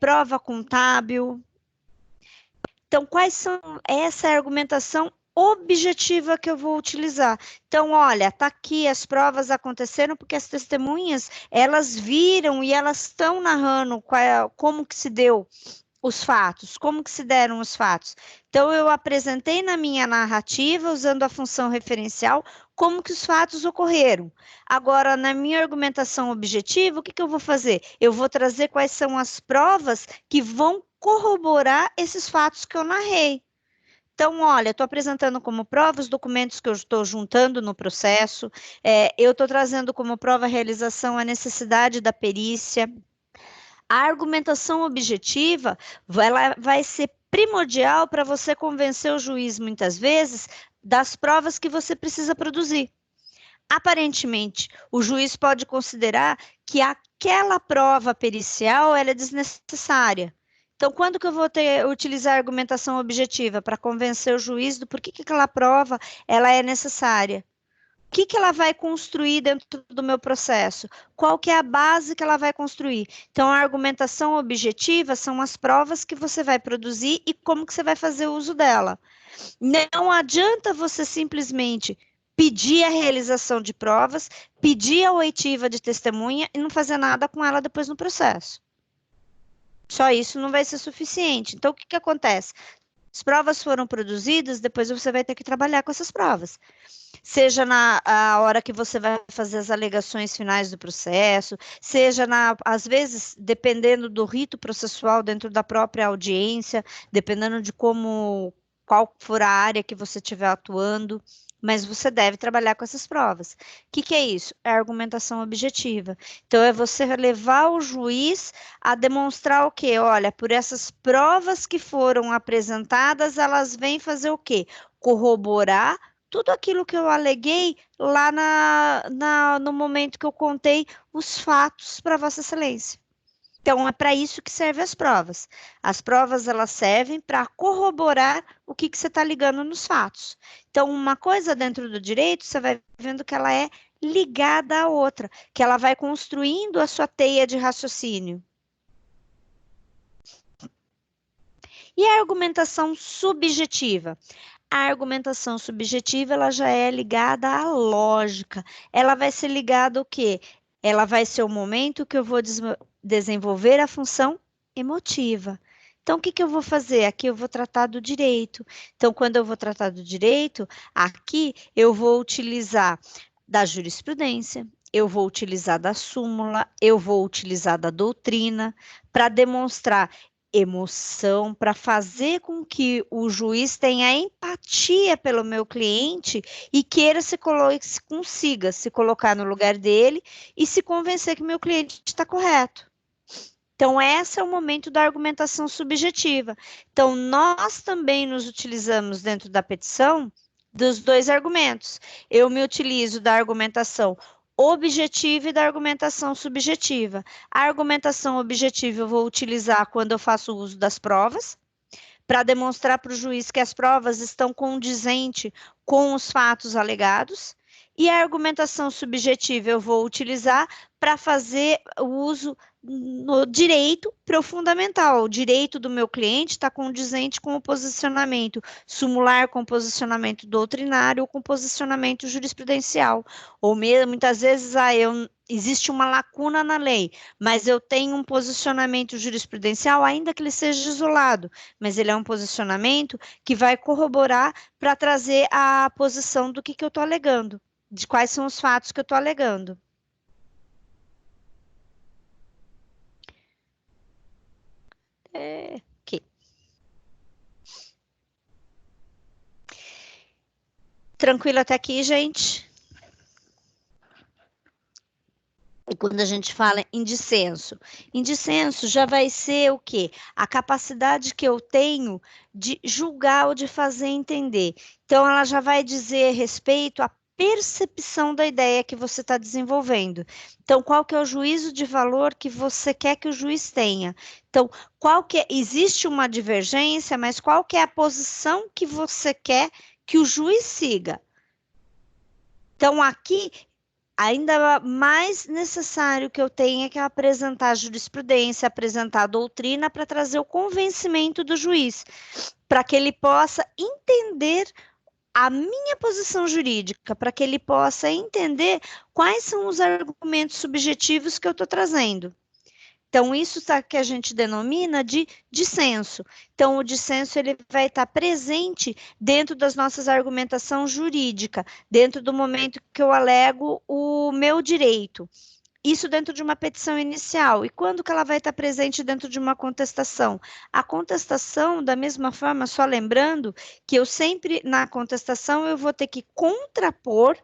prova contábil. Então, quais são essa argumentação objetiva que eu vou utilizar? Então, olha, tá aqui, as provas aconteceram porque as testemunhas, elas viram e elas estão narrando como que se deu os fatos, como que se deram os fatos. Então, eu apresentei na minha narrativa, usando a função referencial, como que os fatos ocorreram. Agora, na minha argumentação objetiva, o que eu vou fazer? Eu vou trazer quais são as provas que vão corroborar esses fatos que eu narrei. Então, olha, estou apresentando como prova os documentos que eu estou juntando no processo, eu estou trazendo como prova a realização, a necessidade da perícia. A argumentação objetiva, ela vai ser primordial para você convencer o juiz, muitas vezes, das provas que você precisa produzir. Aparentemente, o juiz pode considerar que aquela prova pericial ela é desnecessária. Então, quando que eu vou utilizar a argumentação objetiva? Para convencer o juiz do porquê que aquela prova ela é necessária. O que ela vai construir dentro do meu processo? Qual que é a base que ela vai construir? Então, a argumentação objetiva são as provas que você vai produzir e como que você vai fazer o uso dela. Não adianta você simplesmente pedir a realização de provas, pedir a oitiva de testemunha e não fazer nada com ela depois no processo. Só isso não vai ser suficiente. Então, o que acontece? As provas foram produzidas, depois você vai ter que trabalhar com essas provas. Seja na hora que você vai fazer as alegações finais do processo, seja às vezes, dependendo do rito processual dentro da própria audiência, dependendo de qual for a área que você estiver atuando, mas você deve trabalhar com essas provas. O que é isso? É argumentação objetiva. Então, é você levar o juiz a demonstrar o quê? Olha, por essas provas que foram apresentadas, elas vêm fazer o quê? Corroborar tudo aquilo que eu aleguei lá no momento que eu contei os fatos para Vossa Excelência. Então, é para isso que servem as provas. As provas, elas servem para corroborar o que você está ligando nos fatos. Então, uma coisa dentro do direito, você vai vendo que ela é ligada à outra, que ela vai construindo a sua teia de raciocínio. E a argumentação subjetiva? A argumentação subjetiva, ela já é ligada à lógica. Ela vai ser ligada ao quê? Ela vai ser o momento que eu vou desenvolver a função emotiva. Então, o que eu vou fazer? Aqui eu vou tratar do direito. Então, quando eu vou tratar do direito, aqui eu vou utilizar da jurisprudência, eu vou utilizar da súmula, eu vou utilizar da doutrina para demonstrar emoção, para fazer com que o juiz tenha empatia pelo meu cliente e queira consiga se colocar no lugar dele e se convencer que meu cliente está correto. Então, esse é o momento da argumentação subjetiva. Então, nós também nos utilizamos dentro da petição dos dois argumentos. Eu me utilizo da argumentação objetiva e da argumentação subjetiva. A argumentação objetiva eu vou utilizar quando eu faço uso das provas, para demonstrar para o juiz que as provas estão condizentes com os fatos alegados. E a argumentação subjetiva eu vou utilizar para fazer o uso no direito fundamental. O direito do meu cliente está condizente com o posicionamento sumular, com o posicionamento doutrinário ou com o posicionamento jurisprudencial. Ou mesmo, muitas vezes, existe uma lacuna na lei, mas eu tenho um posicionamento jurisprudencial, ainda que ele seja isolado, mas ele é um posicionamento que vai corroborar para trazer a posição do que eu estou alegando, de quais são os fatos que eu estou alegando. Aqui. Tranquilo até aqui, gente? E quando a gente fala em dissenso já vai ser o quê? A capacidade que eu tenho de julgar ou de fazer entender. Então, ela já vai dizer respeito à percepção da ideia que você está desenvolvendo. Então, qual que é o juízo de valor que você quer que o juiz tenha? Então, existe uma divergência, mas qual que é a posição que você quer que o juiz siga? Então, aqui, ainda mais necessário que eu tenha que apresentar a jurisprudência, apresentar a doutrina para trazer o convencimento do juiz, para que ele possa entender a minha posição jurídica, para que ele possa entender quais são os argumentos subjetivos que eu estou trazendo. Então, isso que a gente denomina de dissenso. Então, o dissenso ele vai estar presente dentro das nossas argumentação jurídica, dentro do momento que eu alego o meu direito. Isso dentro de uma petição inicial. E quando que ela vai estar presente dentro de uma contestação? A contestação, da mesma forma, só lembrando que eu sempre, na contestação, eu vou ter que contrapor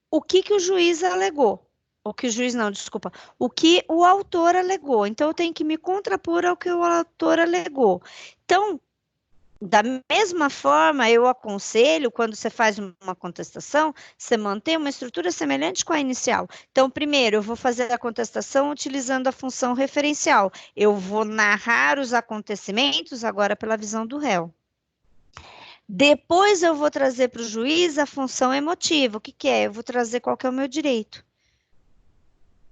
o que o juiz alegou. O que o juiz não, desculpa. O que o autor alegou. Então, eu tenho que me contrapor ao que o autor alegou. Então, da mesma forma, eu aconselho, quando você faz uma contestação, você manter uma estrutura semelhante com a inicial. Então, primeiro, eu vou fazer a contestação utilizando a função referencial. Eu vou narrar os acontecimentos agora pela visão do réu. Depois eu vou trazer para o juiz a função emotiva. O que que é? Eu vou trazer qual que é o meu direito.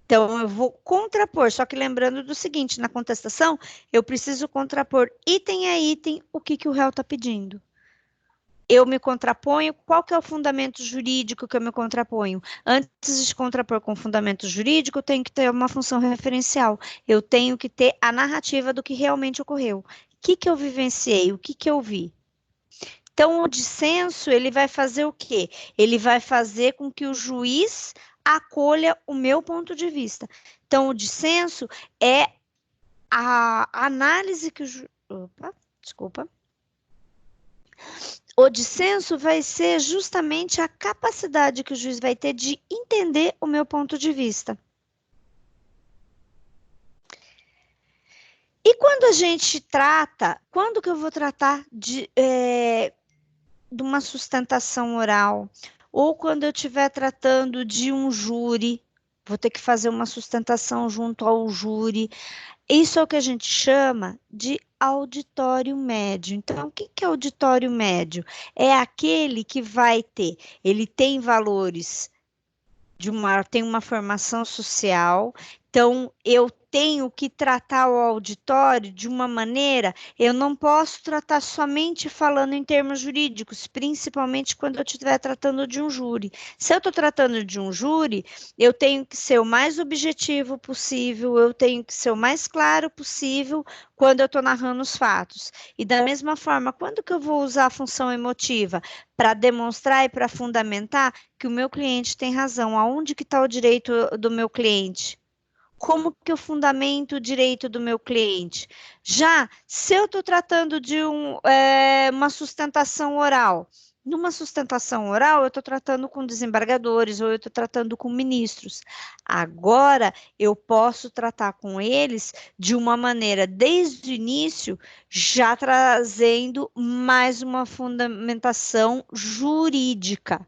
Então, eu vou contrapor, só que lembrando do seguinte, na contestação, eu preciso contrapor item a item o que que o réu está pedindo. Eu me contraponho, qual que é o fundamento jurídico que eu me contraponho? Antes de contrapor com fundamento jurídico, eu tenho que ter uma função referencial. Eu tenho que ter a narrativa do que realmente ocorreu. O que que eu vivenciei? O que que eu vi? Então, o dissenso, ele vai fazer o quê? Ele vai fazer com que o juiz acolha o meu ponto de vista. Então, o dissenso é a análise que o juiz... Opa, desculpa. O dissenso vai ser justamente a capacidade que o juiz vai ter de entender o meu ponto de vista. E quando a gente trata, quando que eu vou tratar de uma sustentação oral, ou quando eu estiver tratando de um júri, vou ter que fazer uma sustentação junto ao júri. Isso é o que a gente chama de auditório médio. Então, o que é auditório médio? É aquele que vai ter, ele tem valores tem uma formação social, então eu tenho que tratar o auditório de uma maneira, eu não posso tratar somente falando em termos jurídicos, principalmente quando eu estiver tratando de um júri. Se eu estou tratando de um júri, eu tenho que ser o mais objetivo possível, eu tenho que ser o mais claro possível quando eu estou narrando os fatos. E da mesma forma, quando que eu vou usar a função emotiva? Para demonstrar e para fundamentar que o meu cliente tem razão. Aonde que está o direito do meu cliente? Como que eu fundamento o direito do meu cliente? Já, se eu estou tratando de uma sustentação oral, numa sustentação oral, eu estou tratando com desembargadores ou eu estou tratando com ministros. Agora, eu posso tratar com eles de uma maneira, desde o início, já trazendo mais uma fundamentação jurídica.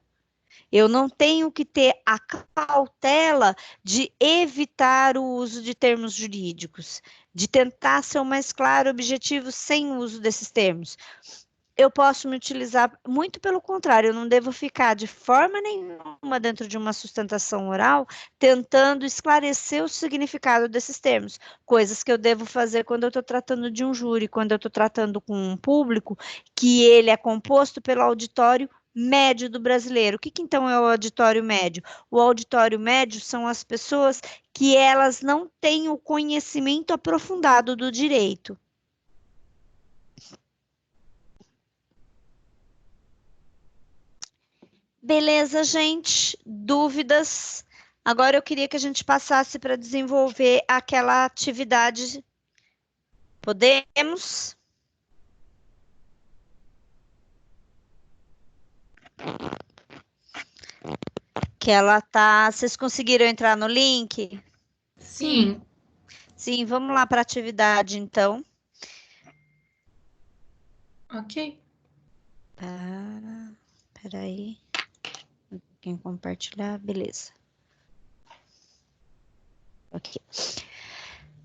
Eu não tenho que ter a cautela de evitar o uso de termos jurídicos, de tentar ser o mais claro, objetivo, sem o uso desses termos. Eu posso me utilizar, muito pelo contrário, eu não devo ficar de forma nenhuma dentro de uma sustentação oral tentando esclarecer o significado desses termos, coisas que eu devo fazer quando eu estou tratando de um júri, quando eu estou tratando com um público, que ele é composto pelo auditório médio do brasileiro. O que então é o auditório médio? O auditório médio são as pessoas que elas não têm o conhecimento aprofundado do direito. Beleza, gente? Dúvidas? Agora eu queria que a gente passasse para desenvolver aquela atividade. Podemos? Que ela tá. Vocês conseguiram entrar no link? Sim. Sim, vamos lá para a atividade, então. Ok. Peraí. Quem compartilhar, beleza. Ok.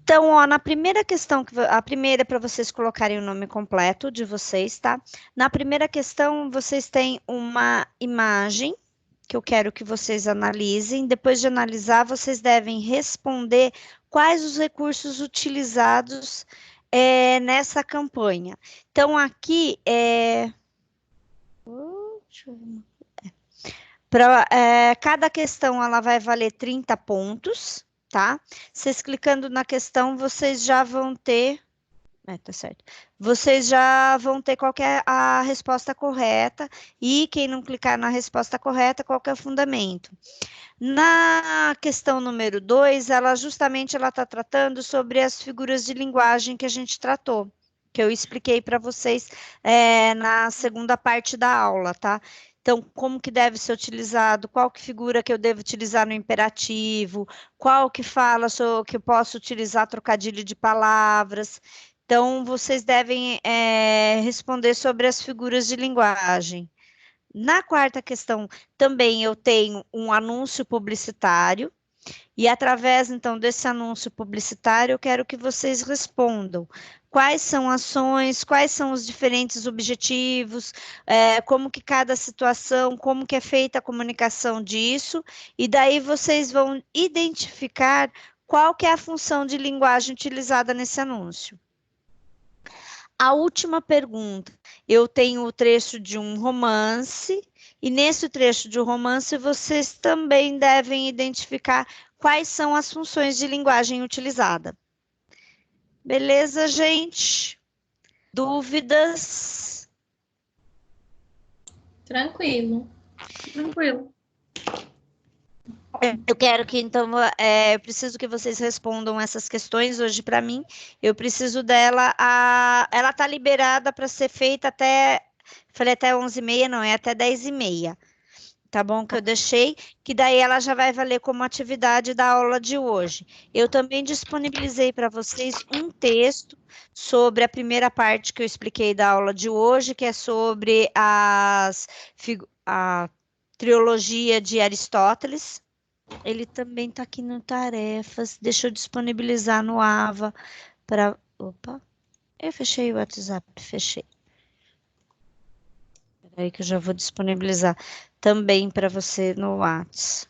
Então, ó, na primeira questão, a primeira é para vocês colocarem o nome completo de vocês, tá? Na primeira questão, vocês têm uma imagem que eu quero que vocês analisem. Depois de analisar, vocês devem responder quais os recursos utilizados nessa campanha. Então, aqui deixa eu ver. Cada questão ela vai valer 30 pontos, tá? Vocês clicando na questão, vocês já vão ter... tá certo. Vocês já vão ter qual que é a resposta correta e quem não clicar na resposta correta, qual que é o fundamento. Na questão número 2, ela está tratando sobre as figuras de linguagem que a gente tratou, que eu expliquei para vocês na segunda parte da aula, tá? Então, como que deve ser utilizado, qual que figura que eu devo utilizar no imperativo, qual que fala que eu posso utilizar trocadilho de palavras. Então, vocês devem responder sobre as figuras de linguagem. Na quarta questão, também eu tenho um anúncio publicitário E através, então, desse anúncio publicitário, eu quero que vocês respondam. Quais são ações, quais são os diferentes objetivos, como que cada situação, como que é feita a comunicação disso, e daí vocês vão identificar qual que é a função de linguagem utilizada nesse anúncio. A última pergunta, eu tenho o trecho de um romance, e nesse trecho de um romance vocês também devem identificar quais são as funções de linguagem utilizada. Beleza, gente? Dúvidas? Tranquilo. Tranquilo. Eu quero que, então, eu preciso que vocês respondam essas questões hoje para mim. Eu preciso dela, ela está liberada para ser feita até, falei até 11h30, não, é até 10h30. Tá bom? Que eu deixei, que daí ela já vai valer como atividade da aula de hoje. Eu também disponibilizei para vocês um texto sobre a primeira parte que eu expliquei da aula de hoje, que é sobre a trilogia de Aristóteles. Ele também está aqui no Tarefas. Deixa eu disponibilizar no AVA para. Opa, eu fechei o WhatsApp, fechei. Aí que eu já vou disponibilizar também para você no WhatsApp.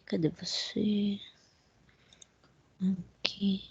Cadê você? Aqui.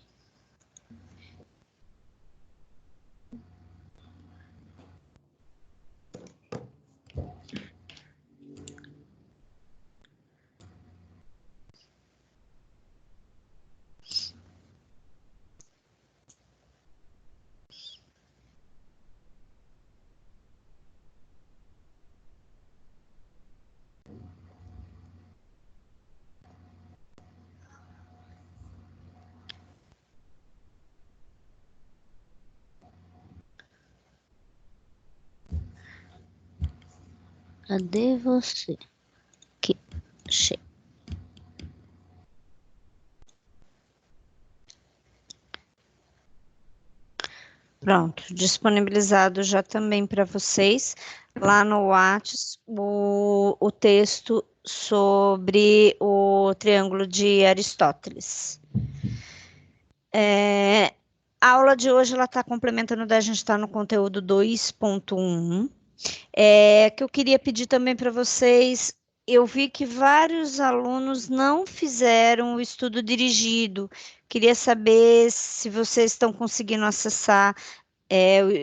Cadê você? Aqui, achei. Pronto, disponibilizado já também para vocês, lá no WhatsApp, o texto sobre o Triângulo de Aristóteles. A aula de hoje, ela está complementando, a gente está no conteúdo 2.1, que eu queria pedir também para vocês. Eu vi que vários alunos não fizeram o estudo dirigido. Queria saber se vocês estão conseguindo acessar.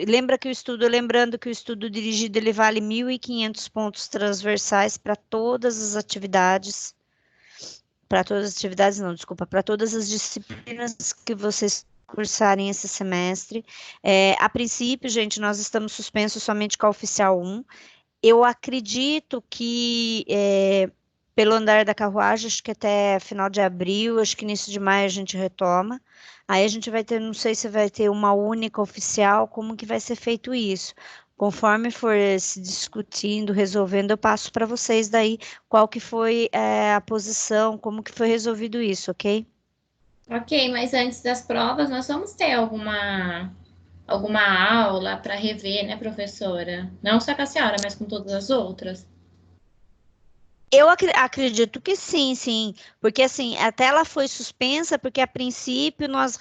Lembrando que o estudo dirigido ele vale 1.500 pontos transversais para todas as atividades. Para todas as atividades, não, desculpa, para todas as disciplinas que vocês cursarem esse semestre. A princípio, gente, nós estamos suspensos somente com a Oficial 1. Eu acredito que, pelo andar da carruagem, acho que até final de abril, acho que início de maio a gente retoma. Aí a gente vai ter, não sei se vai ter uma única oficial, como que vai ser feito isso. Conforme for se discutindo, resolvendo, eu passo para vocês daí qual que foi a posição, como que foi resolvido isso, ok? Ok, mas antes das provas, nós vamos ter alguma aula para rever, né, professora? Não só com a senhora, mas com todas as outras. Eu acredito que sim, porque assim, até ela foi suspensa, porque a princípio nós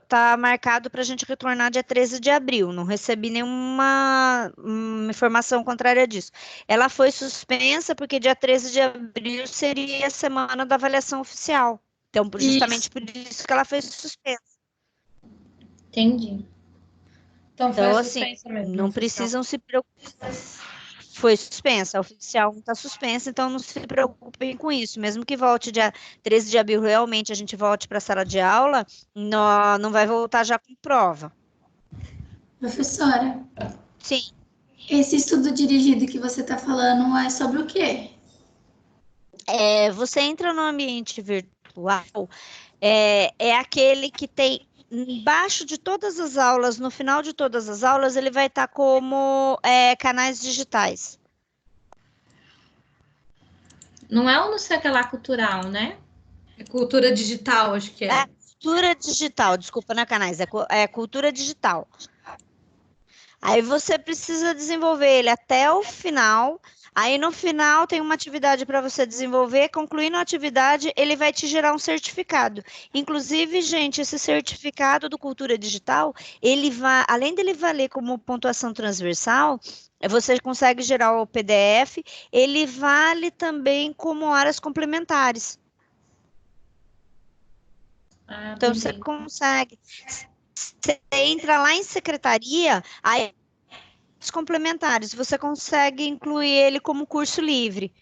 tá marcado para a gente retornar dia 13 de abril, não recebi nenhuma informação contrária disso. Ela foi suspensa porque dia 13 de abril seria a semana da avaliação oficial, então justamente por isso que ela foi suspensa. Entendi. Então foi assim, suspensa mesmo. não precisam se preocupar. Foi suspensa, a oficial está suspensa, então não se preocupem com isso. Mesmo que volte dia 13 de abril, realmente a gente volte para a sala de aula, não vai voltar já com prova. Professora, Sim. esse estudo dirigido que você está falando é sobre o quê? Você entra no ambiente virtual, é aquele que tem embaixo de todas as aulas, no final de todas as aulas, ele vai estar como canais digitais. Não é o não sei o que lá cultural, né? É cultura digital, acho que é. Cultura digital, desculpa, não é canais, é cultura digital. Aí você precisa desenvolver ele até o final. Aí no final tem uma atividade para você desenvolver. Concluindo a atividade, ele vai te gerar um certificado. Inclusive, gente, esse certificado do Cultura Digital, ele vai, além dele valer como pontuação transversal, você consegue gerar o PDF, ele vale também como horas complementares. Então, você consegue. Você entra lá em secretaria, aí os complementares, você consegue incluir ele como curso livre.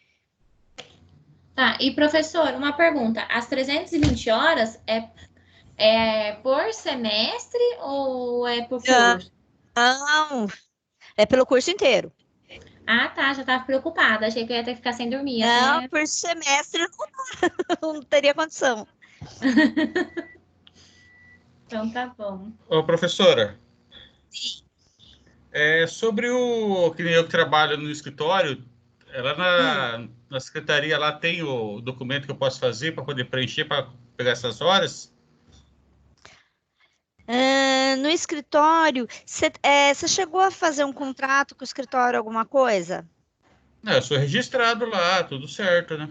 Tá, e professor, uma pergunta. As 320 horas é por semestre ou é por curso? Não, é pelo curso inteiro. Ah, tá, já estava preocupada. Achei que eu ia ter que ficar sem dormir. Não, Até... por semestre não teria condição. Então tá bom. Ô, professora, sobre o que nem eu que trabalho no escritório, na secretaria lá tem o documento que eu posso fazer para poder preencher para pegar essas horas? No escritório, você chegou a fazer um contrato com o escritório, alguma coisa? Não, eu sou registrado lá, tudo certo, né?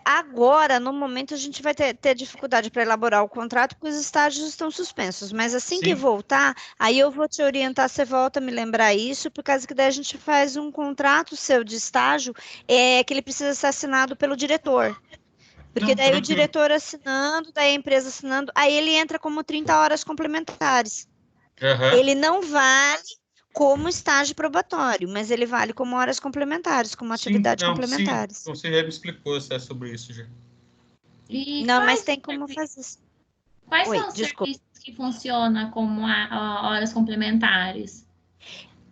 Agora, no momento, a gente vai ter dificuldade para elaborar o contrato, porque os estágios estão suspensos. Mas assim que Sim. voltar, aí eu vou te orientar, você volta a me lembrar isso, por causa que daí a gente faz um contrato seu de estágio, que ele precisa ser assinado pelo diretor. Porque Não, daí o tranquilo. diretor assinando, daí a empresa assinando, aí ele entra como 30 horas complementares. Aham. Ele não vale como estágio probatório, mas ele vale como horas complementares, como Sim, atividades não, sim. complementares. Você já me explicou sobre isso já. E Não, mas tem como fazer isso. quais Oi, são os desculpa. serviços que funcionam como horas complementares?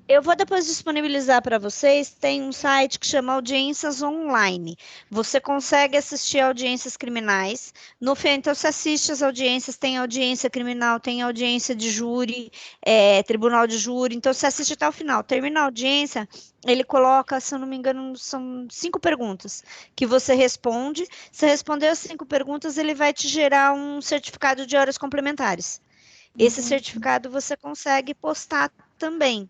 Eu vou depois disponibilizar para vocês. Tem um site que chama Audiências Online. Você consegue assistir audiências criminais. No FEA, então, você assiste as audiências, tem audiência criminal, tem audiência de júri, tribunal de júri. Então, você assiste até o final. Termina a audiência, ele coloca, se eu não me engano, são 5 perguntas que você responde. Se responder as 5 perguntas, ele vai te gerar um certificado de horas complementares. Esse certificado você consegue postar também.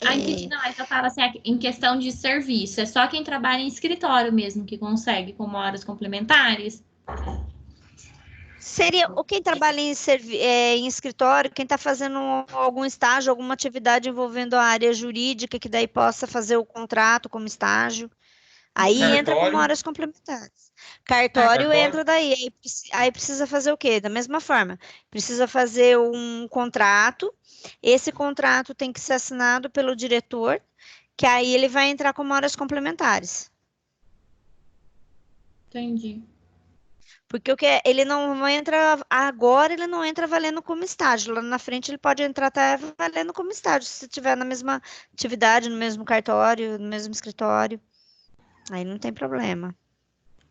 Não, mas eu falo assim, em questão de serviço, é só quem trabalha em escritório mesmo que consegue como horas complementares? Seria quem trabalha em escritório, quem está fazendo algum estágio, alguma atividade envolvendo a área jurídica, que daí possa fazer o contrato como estágio. Aí entra como Cartório. horas complementares. Cartório Cartório. entra daí. Aí precisa fazer o quê? Da mesma forma. Precisa fazer um contrato. Esse contrato tem que ser assinado pelo diretor, que aí ele vai entrar como horas complementares. Entendi. Porque ele não entra agora, ele não entra valendo como estágio. Lá na frente ele pode entrar até valendo como estágio, se estiver na mesma atividade, no mesmo cartório, no mesmo escritório. Aí não tem problema.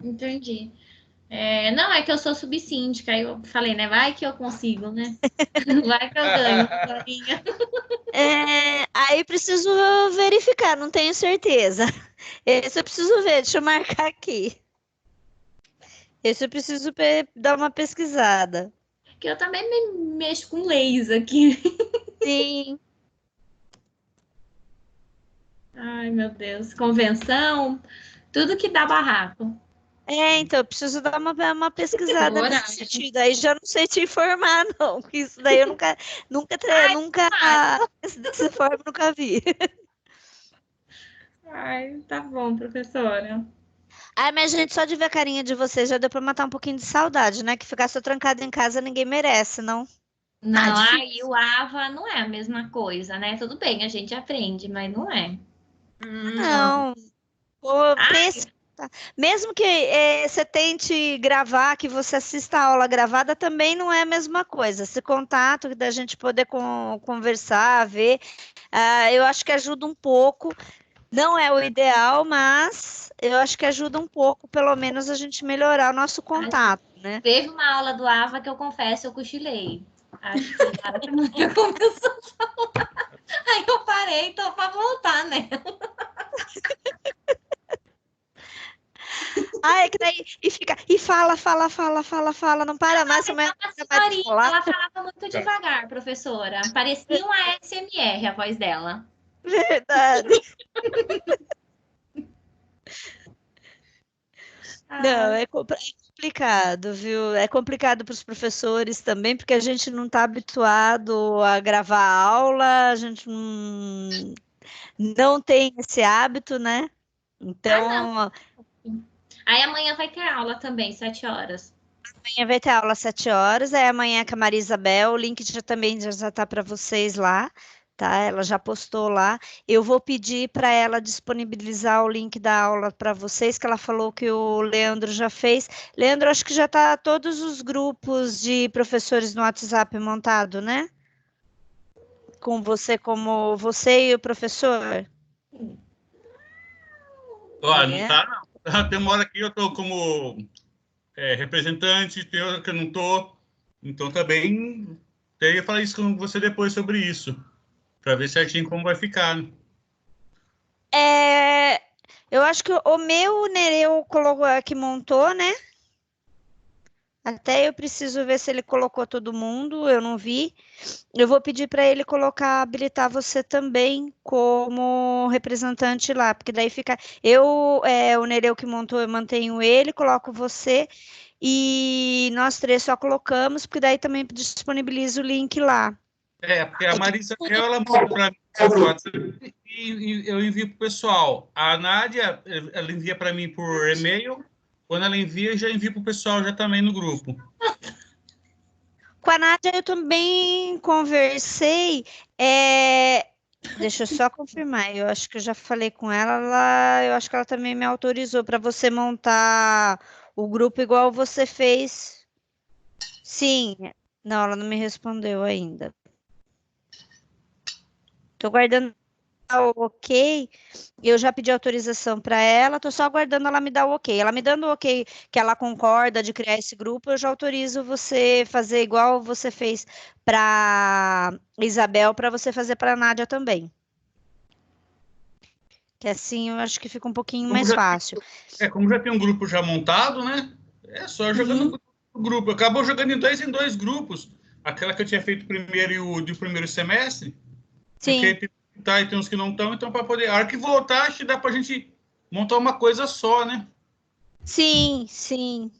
Entendi. Não, é que eu sou subsíndica, aí eu falei, né? Vai que eu consigo, né? Vai que eu ganho. Aí preciso verificar, não tenho certeza. Esse eu preciso ver, deixa eu marcar aqui. Esse eu preciso dar uma pesquisada. Que eu também mexo com leis aqui. Sim. Ai, meu Deus. Convenção, tudo que dá barraco. Então, eu preciso dar uma pesquisada Horário. nesse sentido. Aí já não sei te informar, não. Que isso daí eu nunca dessa forma, nunca vi. Ai, tá bom, professora. Ai, mas gente, só de ver a carinha de vocês já deu pra matar um pouquinho de saudade, né? Que ficar só trancado em casa ninguém merece, não? Não, aí o AVA não é a mesma coisa, né? Tudo bem, a gente aprende, mas não é. Não. Pô, mesmo que você tente gravar, que você assista a aula gravada, também não é a mesma coisa. Esse contato da gente poder conversar, ver, eu acho que ajuda um pouco. Não é o ideal, mas eu acho que ajuda um pouco, pelo menos, a gente melhorar o nosso contato, né? Teve uma aula do AVA que eu confesso, eu cochilei. Acho que a semana começou a falar. Aí eu parei, tô pra voltar, né? Ah, é que daí e fala, não para mais. Ela falava muito devagar, professora. Parecia uma ASMR a voz dela. Verdade. Não, é complicado, viu? É complicado para os professores também, porque a gente não está habituado a gravar aula, a gente não tem esse hábito, né? Então, Aí amanhã vai ter aula também, 7 horas. amanhã vai ter aula às 7 horas, é amanhã com a Maria Isabel, o link também já está para vocês lá, tá? Ela já postou lá. Eu vou pedir para ela disponibilizar o link da aula para vocês, que ela falou que o Leandro já fez. Leandro, acho que já está todos os grupos de professores no WhatsApp montado, né? Com você como você e o professor. Ó, não tá, não. Tem uma hora que eu tô como representante, tem hora que eu não tô. Então também teria que falar isso com você depois sobre isso, para ver certinho como vai ficar. Né? Eu acho que o meu Nereu colocou que montou, né? Até eu preciso ver se ele colocou todo mundo, eu não vi. Eu vou pedir para ele habilitar você também como representante lá, porque daí fica. O Nereu que montou, eu mantenho ele, coloco você, e nós três só colocamos, porque daí também disponibiliza o link lá. Porque a Marisa, ela manda para mim e eu envio para o pessoal. A Nádia, ela envia para mim por e-mail. Quando ela envia, eu já envio para o pessoal já também no grupo. Com a Nádia eu também conversei. Deixa eu só confirmar. Eu acho que eu já falei com ela. Eu acho que ela também me autorizou para você montar o grupo igual você fez. Sim. Não, ela não me respondeu ainda. Tô guardando o ok. Eu já pedi autorização para ela. Tô só aguardando ela me dar o ok. Ela me dando o ok que ela concorda de criar esse grupo, eu já autorizo você fazer igual você fez para Isabel, para você fazer para a Nádia também. Que assim eu acho que fica um pouquinho mais fácil. Como já tem um grupo já montado, né? É só jogando no grupo. Acabou jogando em dois grupos. Aquela que eu tinha feito primeiro e o de primeiro semestre. Sim. Porque tem uns que não estão, então para poder. A hora que voltar, acho que dá para a gente montar uma coisa só, né? Sim, sim.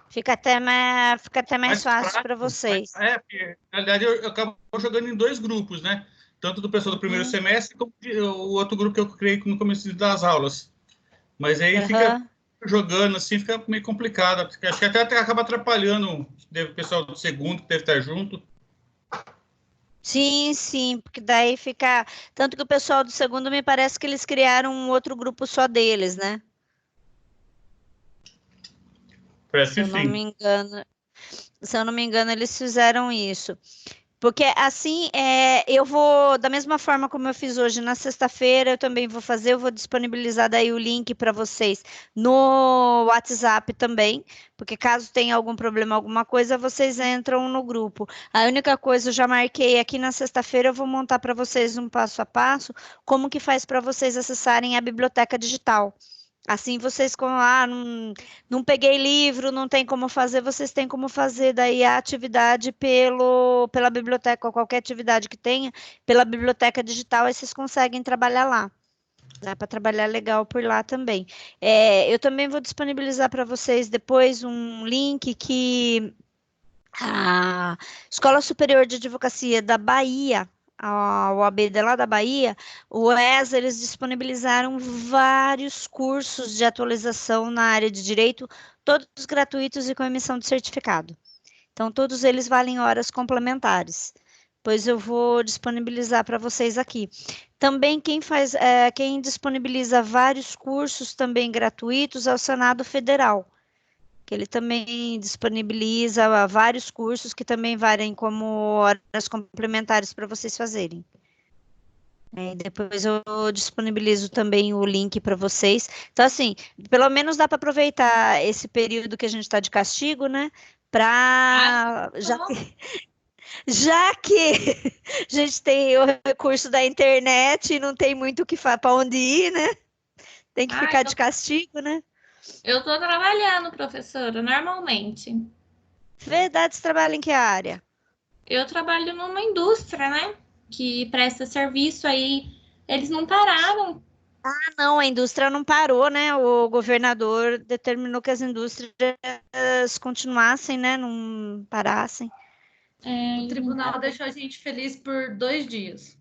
Fica até mais fácil para vocês. Porque, na verdade, eu acabo jogando em dois grupos, né? Tanto do pessoal do primeiro semestre, como o outro grupo que eu criei no começo das aulas. Mas aí fica jogando assim, fica meio complicado. Porque acho que até acaba atrapalhando o pessoal do segundo, que deve estar junto. Sim, sim, porque daí fica. Tanto que o pessoal do segundo me parece que eles criaram um outro grupo só deles, né? Parece que Se eu não me engano, eles fizeram isso. Porque assim, eu vou, da mesma forma como eu fiz hoje na sexta-feira, eu também vou fazer, eu vou disponibilizar daí o link para vocês no WhatsApp também, porque caso tenha algum problema, alguma coisa, vocês entram no grupo. A única coisa, eu já marquei aqui na sexta-feira, eu vou montar para vocês um passo a passo, como que faz para vocês acessarem a biblioteca digital. Assim, vocês não peguei livro, não tem como fazer, vocês têm como fazer daí a atividade pela biblioteca, ou qualquer atividade que tenha, pela biblioteca digital, aí vocês conseguem trabalhar lá. Dá para trabalhar legal por lá também. Eu também vou disponibilizar para vocês depois um link que a Escola Superior de Advocacia da Bahia, a OAB de lá da Bahia, o ESA, eles disponibilizaram vários cursos de atualização na área de direito, todos gratuitos e com emissão de certificado. Então, todos eles valem horas complementares. Pois eu vou disponibilizar para vocês aqui. Também quem disponibiliza vários cursos também gratuitos é o Senado Federal, que ele também disponibiliza vários cursos que também valem como horas complementares para vocês fazerem. Depois eu disponibilizo também o link para vocês. Então, assim, pelo menos dá para aproveitar esse período que a gente está de castigo, né? Já que a gente tem o recurso da internet e não tem muito o que para onde ir, né? Tem que ficar de castigo, né? Eu estou trabalhando, professora, normalmente. Verdade, você trabalha em que área? Eu trabalho numa indústria, né? Que presta serviço aí. Eles não pararam. Não, a indústria não parou, né? O governador determinou que as indústrias continuassem, né? Não parassem. O tribunal deixou a gente feliz por 2 dias.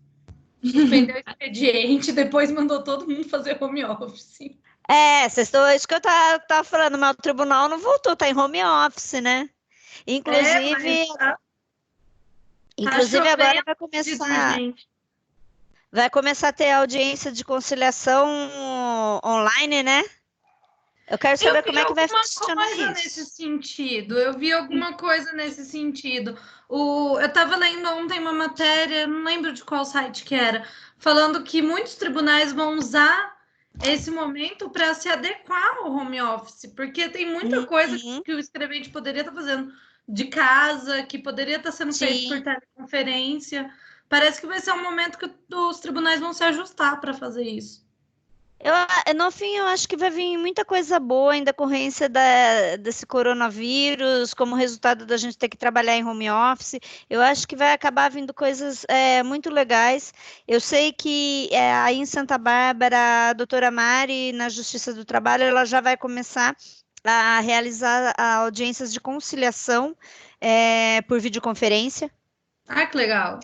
Suspendeu o expediente, depois mandou todo mundo fazer home office. Isso que eu tava falando, mas o tribunal não voltou, tá em home office, né? Inclusive, agora vai começar a ter audiência de conciliação online, né? Eu quero saber como é que vai funcionar isso. Nesse sentido. Eu vi alguma coisa nesse sentido. Eu estava lendo ontem uma matéria, não lembro de qual site que era, falando que muitos tribunais vão usar esse momento para se adequar ao home office, porque tem muita coisa que o escrevente poderia estar fazendo de casa, que poderia estar sendo feito por teleconferência. Parece que vai ser um momento que os tribunais vão se ajustar para fazer isso. No fim, eu acho que vai vir muita coisa boa em decorrência desse coronavírus, como resultado da gente ter que trabalhar em home office. Eu acho que vai acabar vindo coisas muito legais. Eu sei que aí em Santa Bárbara, a doutora Mari, na Justiça do Trabalho, ela já vai começar a realizar audiências de conciliação por videoconferência. Ah, que legal!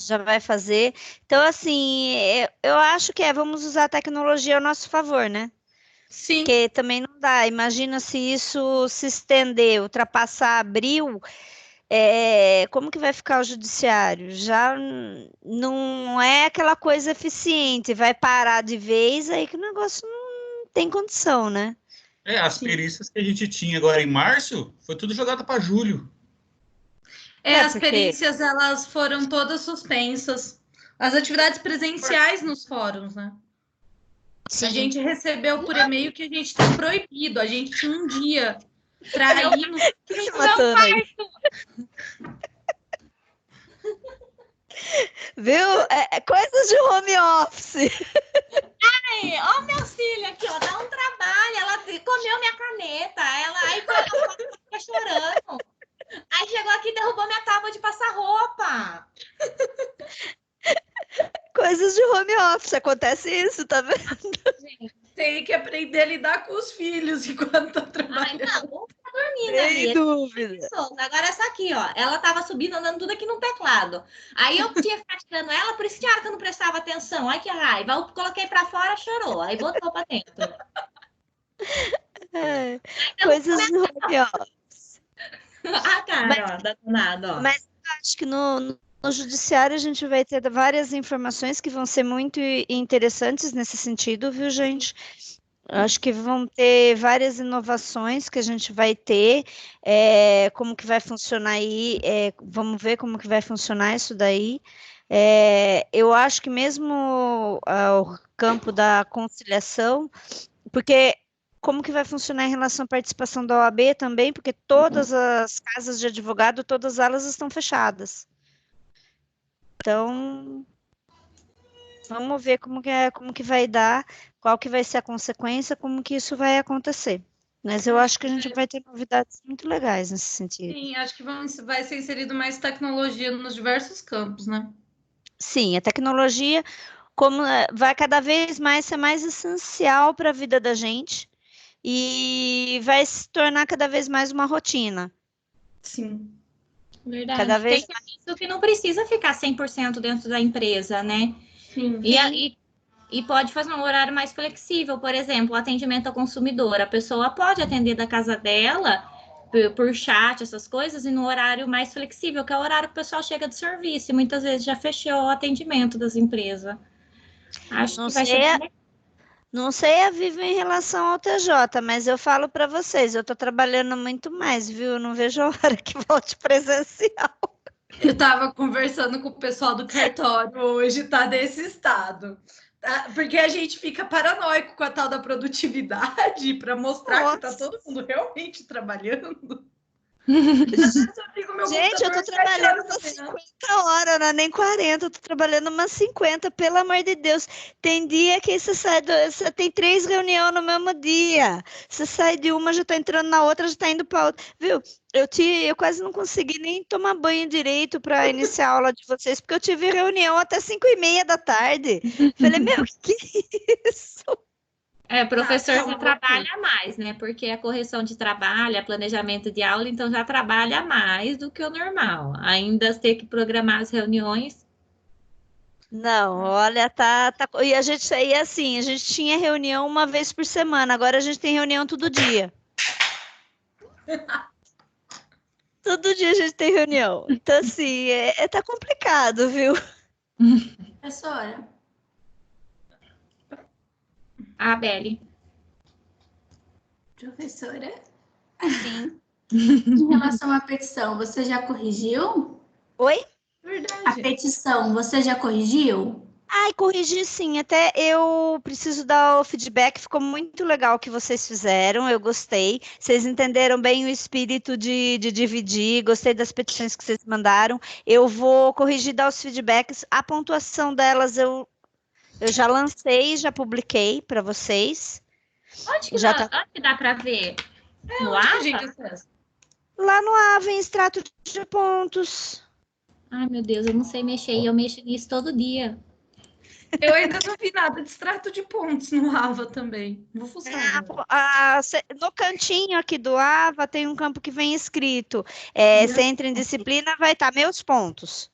Já vai fazer. Então, assim, eu acho que vamos usar a tecnologia ao nosso favor, né? Sim. Porque também não dá. Imagina se isso se estender, ultrapassar abril, como que vai ficar o judiciário? Já não é aquela coisa eficiente, vai parar de vez, aí que o negócio não tem condição, né? As perícias que a gente tinha agora em março, foi tudo jogado para julho. As perícias, elas foram todas suspensas. As atividades presenciais nos fóruns, né? Sim. A gente recebeu por e-mail que a gente está proibido. A gente tinha um dia para ir no... Viu? Coisas de home office. Ó, meu filho aqui, ó, dá um trabalho. Ela comeu minha caneta. Aí fica chorando. Aí chegou aqui e derrubou minha tábua de passar roupa. Coisas de home office, acontece isso, tá vendo? Gente, tem que aprender a lidar com os filhos enquanto tá trabalhando. Ai, não, vou ficar dormindo. Sem dúvida. Agora essa aqui, ó, ela tava subindo, andando tudo aqui no teclado. Aí eu tinha ficado tirando ela, por isso que a hora que eu não prestava atenção. Ai, que raiva. Eu coloquei pra fora, chorou. Aí botou pra dentro. Coisas de home office. A cara, ó, da danada, ó. Mas eu acho que no judiciário a gente vai ter várias informações que vão ser muito interessantes nesse sentido, viu, gente? Eu acho que vão ter várias inovações que a gente vai ter, como que vai funcionar aí, vamos ver como que vai funcionar isso daí. Eu acho que mesmo o campo da conciliação, porque como que vai funcionar em relação à participação da OAB também, porque todas as casas de advogado, todas elas estão fechadas. Então, vamos ver como que vai dar, qual que vai ser a consequência, como que isso vai acontecer. Mas eu acho que a gente vai ter novidades muito legais nesse sentido. Sim, acho que vai ser inserido mais tecnologia nos diversos campos, né? Sim, a tecnologia vai cada vez mais ser mais essencial para a vida da gente, e vai se tornar cada vez mais uma rotina. Sim. Verdade. Cada vez mais... Isso que não precisa ficar 100% dentro da empresa, né? Sim. E pode fazer um horário mais flexível, por exemplo, atendimento ao consumidor. A pessoa pode atender da casa dela por chat, essas coisas, e no horário mais flexível, que é o horário que o pessoal chega do serviço, e muitas vezes já fechou o atendimento das empresas. Acho que vai ser... Não sei a Vivo em relação ao TJ, mas eu falo para vocês, eu estou trabalhando muito mais, viu? Eu não vejo a hora que volte presencial. Eu estava conversando com o pessoal do cartório hoje, tá nesse estado. Porque a gente fica paranoico com a tal da produtividade para mostrar que tá todo mundo realmente trabalhando. Eu fico no meu Gente, eu tô computador 7 trabalhando horas da umas manhã. 50 horas, não é nem 40, eu tô trabalhando umas 50, pelo amor de Deus. Tem dia que você tem 3 reuniões no mesmo dia. Você sai de uma, já tá entrando na outra, já tá indo pra outra. Viu? Eu quase não consegui nem tomar banho direito para iniciar a aula de vocês, porque eu tive reunião até 5:30 da tarde. Falei, meu, que isso? Professor Tá, já calma, trabalha mais, né? Porque a correção de trabalho, planejamento de aula, então já trabalha mais do que o normal. Ainda ter que programar as reuniões. Não, olha, tá. E a gente saía assim, a gente tinha reunião uma vez por semana, agora a gente tem reunião todo dia. Todo dia a gente tem reunião. Então, assim, tá complicado, viu? Professora, A Beli. professora, Sim. em relação à petição, você já corrigiu? Oi? A Verdade. petição, você já corrigiu? Ai, corrigi sim. Até eu preciso dar o feedback. Ficou muito legal o que vocês fizeram. Eu gostei. Vocês entenderam bem o espírito de dividir. Gostei das petições que vocês mandaram. Eu vou corrigir, dar os feedbacks. A pontuação delas eu já lancei, já publiquei para vocês. Onde que Já dá, tá onde que dá para ver? No Onde que a AVA? gente acessa? lá no AVA, em extrato de pontos. Ai, meu Deus, eu não sei mexer e eu mexo nisso todo dia. Eu ainda não vi nada de extrato de pontos no AVA também. Vou fuçar. No cantinho aqui do AVA tem um campo que vem escrito. Você entra em disciplina, vai estar meus pontos.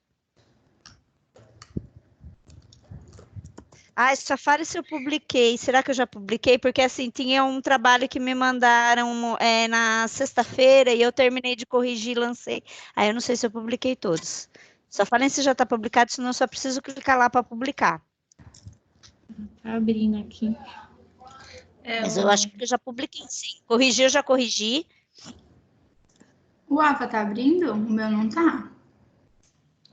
Ah, só fale se eu publiquei. Será que eu já publiquei? Porque assim, tinha um trabalho que me mandaram na sexta-feira e eu terminei de corrigir e lancei. Aí eu não sei se eu publiquei todos. Só falem se já está publicado, senão eu só preciso clicar lá para publicar. Tá abrindo aqui. Mas eu acho que eu já publiquei, sim. Corrigir, eu já corrigi. O APA tá abrindo? O meu não tá.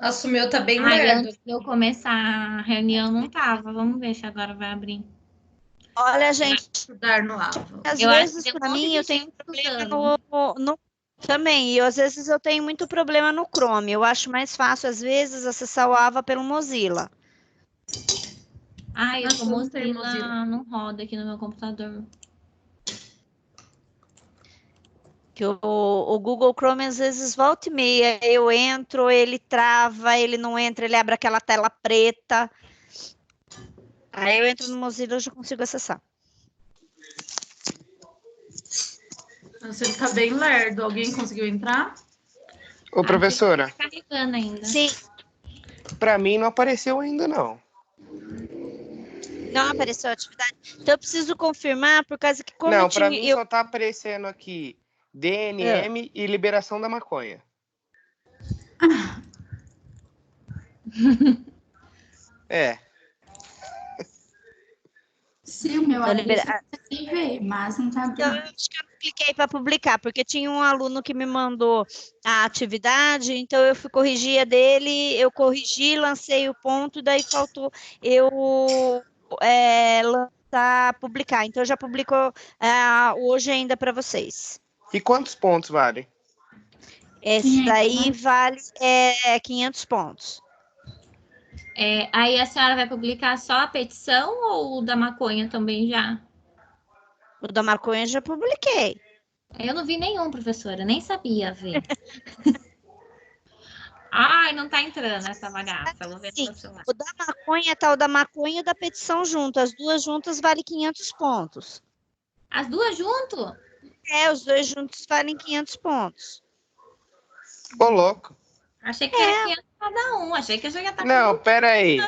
Nossa, o meu tá bem Ai, lerdo. antes de eu começar a reunião não tava. Vamos ver se agora vai abrir. Olha, gente, Estudar no AVA. às Eu acho que vezes tem um para monte mim de eu tenho gente problema usando. também, e às vezes eu tenho muito problema no Chrome. Eu acho mais fácil, às vezes, acessar o AVA pelo Mozilla. Ai, eu Nossa, sou eu não tenho Mozilla. Mozilla, não roda aqui no meu computador. Que o Google Chrome, às vezes, volta e meia, eu entro, ele trava, ele não entra, ele abre aquela tela preta. Aí eu entro no Mozilla e eu já consigo acessar. Nossa, ele tá bem lerdo. Alguém conseguiu entrar? Ô, professora, Tá carregando ainda. Sim, pra mim não apareceu ainda, não. não apareceu a atividade. Então eu preciso confirmar, por causa que como Não, eu pra tinha... mim só tá aparecendo aqui DNM e liberação da maconha. É. Se o meu Tô abrir, libera- você tem que ver, mas não tá Então, abrindo. eu acho que eu não cliquei para publicar, porque tinha um aluno que me mandou a atividade, então eu fui corrigir a dele, eu corrigi, lancei o ponto, daí faltou eu lançar, publicar. Então, eu já publicou hoje ainda para vocês. E quantos pontos vale? Esse 500, daí né? vale 500 pontos. Aí a senhora vai publicar só a petição ou o da maconha também já? O da maconha eu já publiquei. Eu não vi nenhum, professora, nem sabia ver. Ai, não tá entrando essa bagaça. Vou ver no Sim, meu celular. o da maconha tá o da maconha e o da petição junto. As duas juntas valem 500 pontos. As duas junto? Os dois juntos valem 500 pontos. Ô, louco. Achei que era 500 cada um. Achei que eu já ia estar Não, pera aí.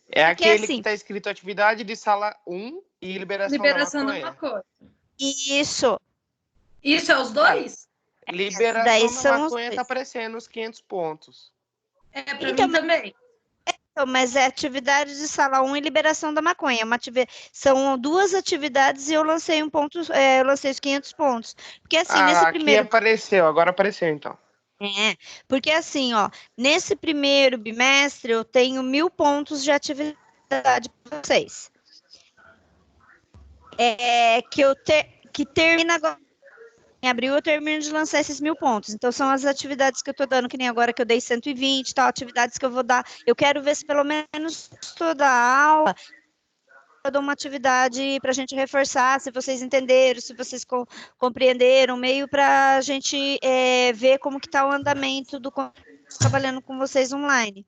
É Porque, aquele assim, que tá escrito atividade de sala 1 e liberação Liberação da da maconha. maconha. Isso. Isso é os dois? Liberação daí da são os maconha dois. tá aparecendo os 500 pontos. Pra Então, mim também. Então, mas é atividade de sala 1 e liberação da maconha. São duas atividades e eu lancei eu lancei os 500 pontos. Porque assim, nesse Aqui primeiro... apareceu, agora apareceu então. Porque assim, ó, nesse primeiro bimestre eu tenho 1000 pontos de atividade para vocês. Que termina agora em abril eu termino de lançar esses 1.000 pontos. Então, são as atividades que eu estou dando, que nem agora que eu dei 120, tal, atividades que eu vou dar. Eu quero ver se pelo menos toda a aula eu dou uma atividade para a gente reforçar, se vocês entenderam, se vocês compreenderam, meio para a gente ver como que está o andamento do trabalhando com vocês online.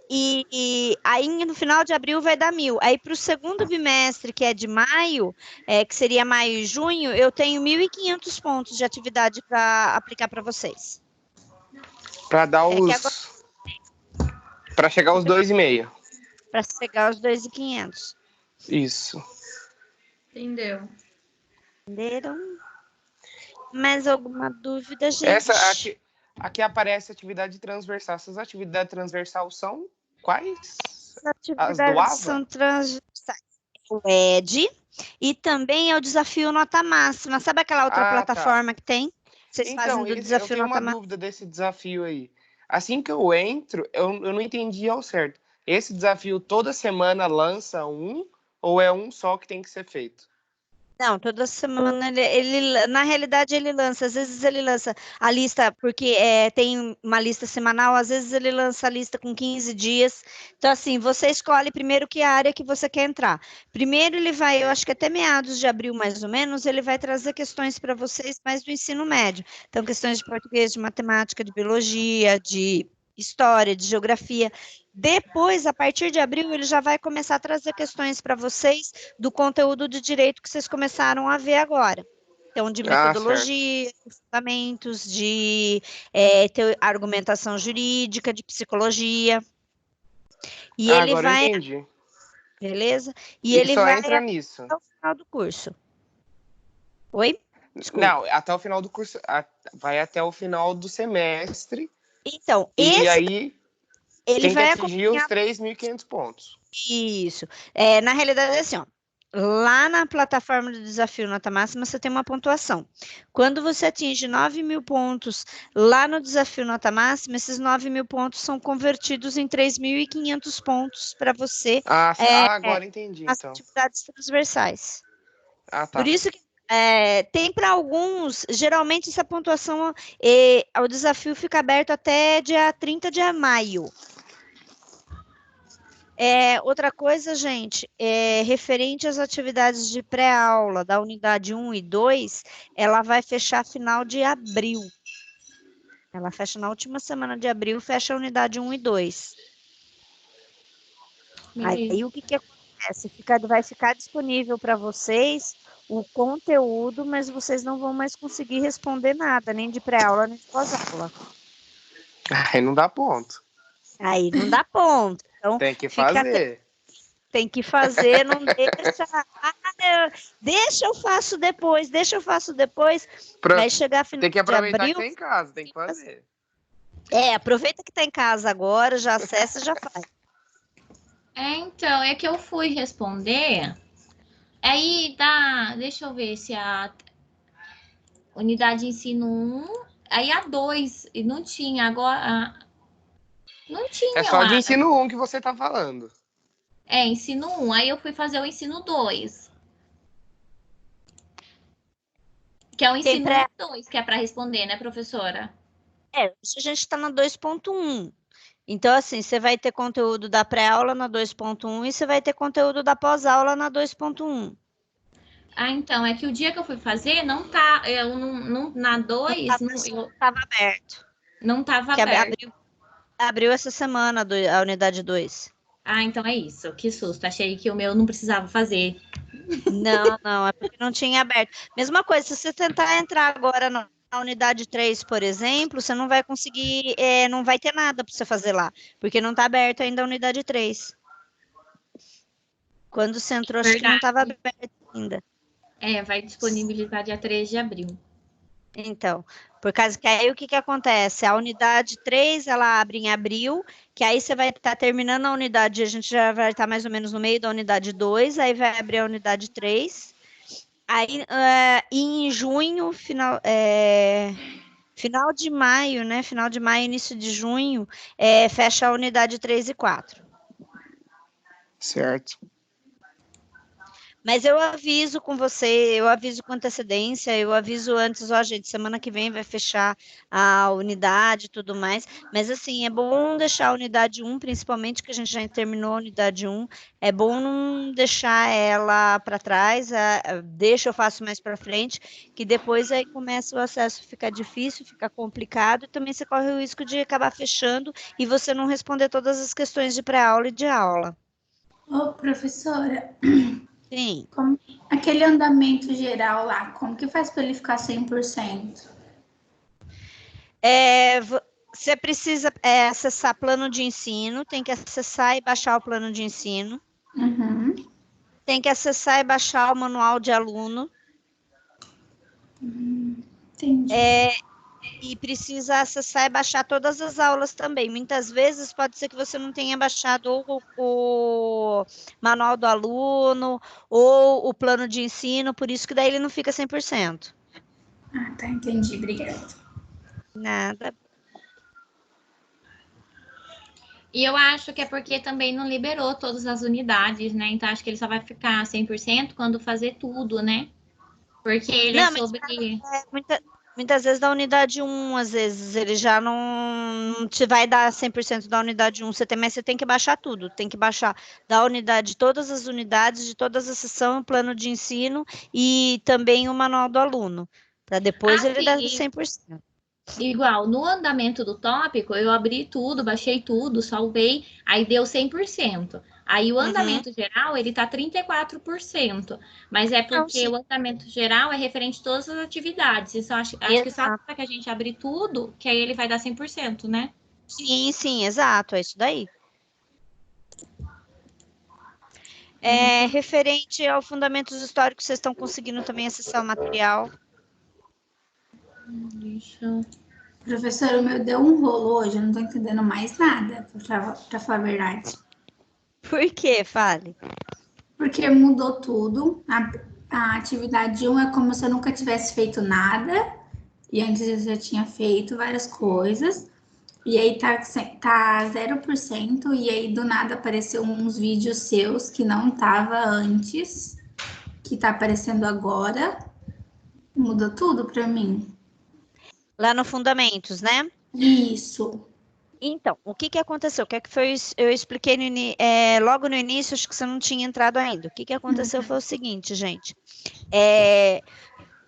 E aí, no final de abril, vai dar 1.000. Aí, para o segundo bimestre, que é de maio, que seria maio e junho, eu tenho 1.500 pontos de atividade para aplicar para vocês. Para dar os... Agora... Para chegar aos 2,5. Para chegar aos 2.500. Isso. Entendeu? Entenderam? Mais alguma dúvida, gente? Essa aqui aparece atividade transversal. Essas atividades transversal são quais? As atividades são transversais. O ED e também é o desafio nota máxima. Sabe aquela outra plataforma que tem? Vocês fazem do desafio nota máxima? Eu tenho uma dúvida desse desafio aí. Assim que eu entro, eu não entendi ao certo. Esse desafio toda semana lança um ou é um só que tem que ser feito? Não, toda semana ele na realidade ele lança, às vezes ele lança a lista, porque tem uma lista semanal, às vezes ele lança a lista com 15 dias. Então, assim, você escolhe primeiro que área que você quer entrar. Primeiro ele vai, eu acho que até meados de abril, mais ou menos, ele vai trazer questões para vocês mais do ensino médio. Então, questões de português, de matemática, de biologia, de história, de geografia. Depois, a partir de abril, ele já vai começar a trazer questões para vocês do conteúdo de direito que vocês começaram a ver agora. Então, de metodologia, de fundamentos, de argumentação jurídica, de psicologia. E ele agora vai... eu entendi. Beleza? E ele só vai entra nisso. até o final do curso. Oi? Desculpa. Não, até o final do curso. Vai até o final do semestre. Então, e aí... Ele tem que vai atingir os 3.500 pontos. Isso. Na realidade, é assim, ó. Lá na plataforma do desafio nota máxima, você tem uma pontuação. Quando você atinge 9.000 pontos lá no desafio nota máxima, esses 9.000 pontos são convertidos em 3.500 pontos para você. Agora entendi, as então. atividades transversais. Tá. Por isso que tem para alguns, geralmente essa pontuação, o desafio fica aberto até dia 30 de maio. Outra coisa, gente, referente às atividades de pré-aula da unidade 1 e 2, ela vai fechar final de abril. Ela fecha na última semana de abril, fecha a unidade 1 e 2. Aí o que acontece? Vai ficar disponível para vocês o conteúdo, mas vocês não vão mais conseguir responder nada, nem de pré-aula, nem de pós-aula. Aí não dá ponto. Aí não dá ponto. Então, tem que fazer. Tem que fazer, não deixa. Deixa eu faço depois. Vai chegar final de abril. Tem que aproveitar que tá em casa, tem que fazer. Aproveita que tá em casa agora, já acessa e já faz. Então, é que eu fui responder. Aí tá. Deixa eu ver se a unidade ensino 1. Aí a 2. E não tinha. Agora. Não tinha. É só de ensino 1 que você tá falando. Ensino 1. Aí eu fui fazer o ensino 2. Que é o ensino 2, que é para responder, né, professora? Hoje a gente está na 2.1. Então, assim, você vai ter conteúdo da pré-aula na 2.1 e você vai ter conteúdo da pós-aula na 2.1. Então, é que o dia que eu fui fazer, não tá. Eu não na 2. Não estava aberto. Não estava aberto. Abriu essa semana a unidade 2. Então é isso. Que susto. Achei que o meu não precisava fazer. Não, é porque não tinha aberto. Mesma coisa, se você tentar entrar agora na unidade 3, por exemplo, você não vai conseguir, não vai ter nada para você fazer lá, porque não está aberto ainda a unidade 3. Quando você entrou, acho que não estava aberto ainda. Vai disponibilizar dia 3 de abril. Então, por causa que aí o que acontece? A unidade 3, ela abre em abril, que aí você vai estar terminando a unidade, a gente já vai estar mais ou menos no meio da unidade 2, aí vai abrir a unidade 3. Aí, em junho, final de maio, né? Final de maio, início de junho, fecha a unidade 3 e 4. Certo. Mas eu aviso com você, eu aviso com antecedência, eu aviso antes, ó, gente, semana que vem vai fechar a unidade e tudo mais. Mas, assim, é bom deixar a unidade 1, principalmente que a gente já terminou a unidade 1, é bom não deixar ela para trás, deixa eu faço mais para frente, que depois aí começa o acesso a ficar difícil, ficar complicado, e também você corre o risco de acabar fechando e você não responder todas as questões de pré-aula e de aula. Ô, professora, Sim. aquele andamento geral lá, como que faz para ele ficar 100%? Você precisa acessar plano de ensino, tem que acessar e baixar o plano de ensino. Uhum. Tem que acessar e baixar o manual de aluno. Entendi. E precisa acessar e baixar todas as aulas também. Muitas vezes pode ser que você não tenha baixado o manual do aluno ou o plano de ensino, por isso que daí ele não fica 100%. Ah, tá, entendi, obrigada. Nada. E eu acho que é porque também não liberou todas as unidades, né? Então acho que ele só vai ficar 100% quando fazer tudo, né? Porque ele é sobre... Muitas vezes da unidade 1, às vezes ele já não te vai dar 100% da unidade 1, mas você tem que baixar tudo, tem que baixar da unidade, todas as unidades, de todas as sessões, o plano de ensino e também o manual do aluno, para depois ele dar 100%. Igual, no andamento do tópico, eu abri tudo, baixei tudo, salvei, aí deu 100%. Aí o andamento geral, ele tá 34%. Mas é porque o andamento geral é referente a todas as atividades. Então, acho que só para que a gente abrir tudo, que aí ele vai dar 100%, né? Sim, exato, é isso daí. Referente ao fundamentos históricos, vocês estão conseguindo também acessar o material? Professor, o meu deu um rolo hoje, eu não tô entendendo mais nada, pra falar a verdade. Por quê? Fale. Porque mudou tudo. A atividade 1 é como se eu nunca tivesse feito nada. E antes eu já tinha feito várias coisas. E aí tá 0%. E aí do nada apareceu uns vídeos seus que não tava antes. Que tá aparecendo agora. Mudou tudo pra mim. Lá no Fundamentos, né? Isso. Então, o que aconteceu? O que foi? Eu expliquei logo no início, acho que você não tinha entrado ainda. O que aconteceu foi o seguinte, gente.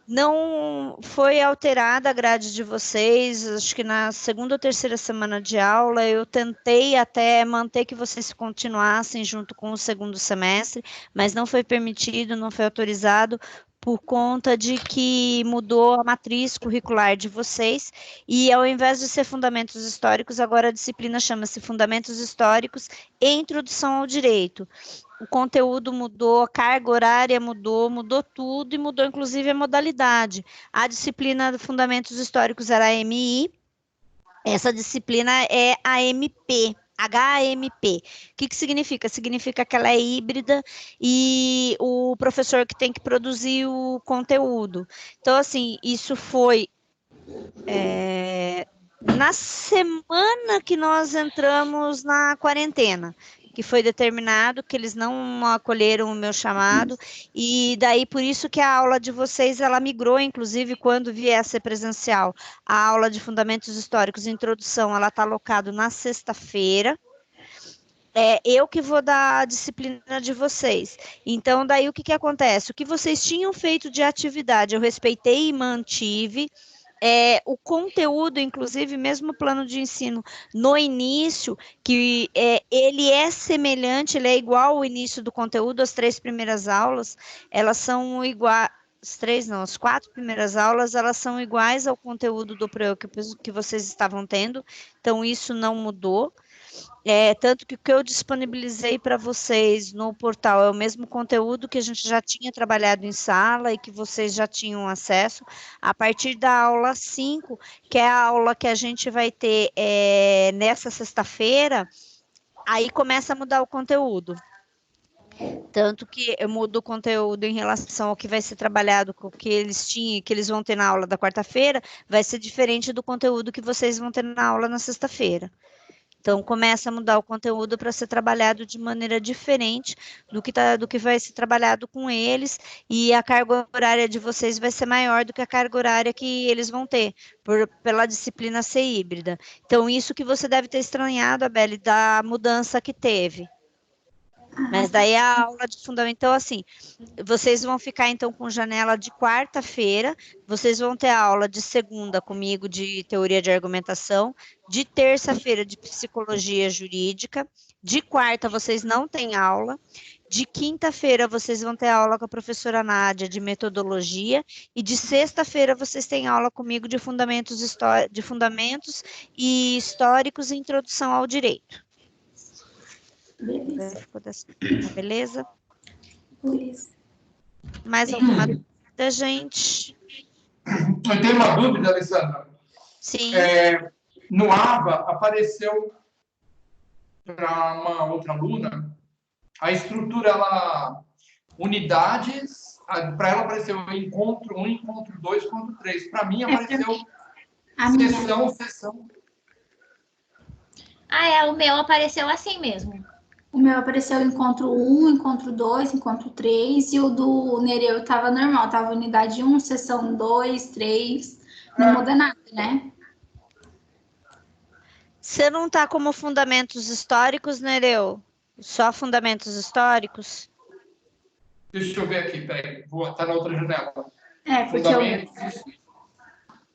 Não foi alterada a grade de vocês, acho que na segunda ou terceira semana de aula, eu tentei até manter que vocês continuassem junto com o segundo semestre, mas não foi permitido, não foi autorizado, por conta de que mudou a matriz curricular de vocês, e ao invés de ser Fundamentos Históricos, agora a disciplina chama-se Fundamentos Históricos e Introdução ao Direito. O conteúdo mudou, a carga horária mudou tudo e mudou inclusive a modalidade. A disciplina de Fundamentos Históricos era a MI, essa disciplina é a MP. HAMP. O que significa? Significa que ela é híbrida e o professor que tem que produzir o conteúdo. Então, assim, isso foi na semana que nós entramos na quarentena, que foi determinado que eles não acolheram o meu chamado, e daí por isso que a aula de vocês, ela migrou, inclusive, quando vier a ser presencial. A aula de Fundamentos Históricos, Introdução, ela está alocada na sexta-feira, eu que vou dar a disciplina de vocês. Então, daí o que acontece? O que vocês tinham feito de atividade, eu respeitei e mantive. O conteúdo, inclusive, mesmo o plano de ensino no início, que ele é semelhante, ele é igual ao início do conteúdo, as 3 primeiras aulas, elas são iguais. As 4 primeiras aulas, elas são iguais ao conteúdo do que vocês estavam tendo, então isso não mudou. Tanto que o que eu disponibilizei para vocês no portal é o mesmo conteúdo que a gente já tinha trabalhado em sala e que vocês já tinham acesso. A partir da aula 5, que é a aula que a gente vai ter nessa sexta-feira, aí começa a mudar o conteúdo. Tanto que eu mudo o conteúdo em relação ao que vai ser trabalhado, com o que eles tinham, que eles vão ter na aula da quarta-feira, vai ser diferente do conteúdo que vocês vão ter na aula na sexta-feira. Então, começa a mudar o conteúdo para ser trabalhado de maneira diferente do que vai ser trabalhado com eles, e a carga horária de vocês vai ser maior do que a carga horária que eles vão ter, pela disciplina ser híbrida. Então, isso que você deve ter estranhado, Abeli, da mudança que teve. Mas daí a aula de fundamento, então assim, vocês vão ficar então com janela de quarta-feira, vocês vão ter aula de segunda comigo de teoria de argumentação, de terça-feira de psicologia jurídica, de quarta vocês não têm aula, de quinta-feira vocês vão ter aula com a professora Nádia de metodologia, e de sexta-feira vocês têm aula comigo de fundamentos e históricos e introdução ao direito. Beleza? Beleza. Mais alguma dúvida, gente? Eu tenho uma dúvida, Alessandra. Sim. No AVA, apareceu para uma outra aluna a estrutura, unidades, para ela apareceu encontro 1, encontro 2, encontro 3. Para mim, apareceu sessão. O meu apareceu assim mesmo. O meu apareceu encontro 1, encontro 2, encontro 3, e o do Nereu estava normal, estava unidade 1, sessão 2, 3, não muda nada, né? Você não está como fundamentos históricos, Nereu? Só fundamentos históricos? Deixa eu ver aqui, peraí, vou estar na outra janela. Porque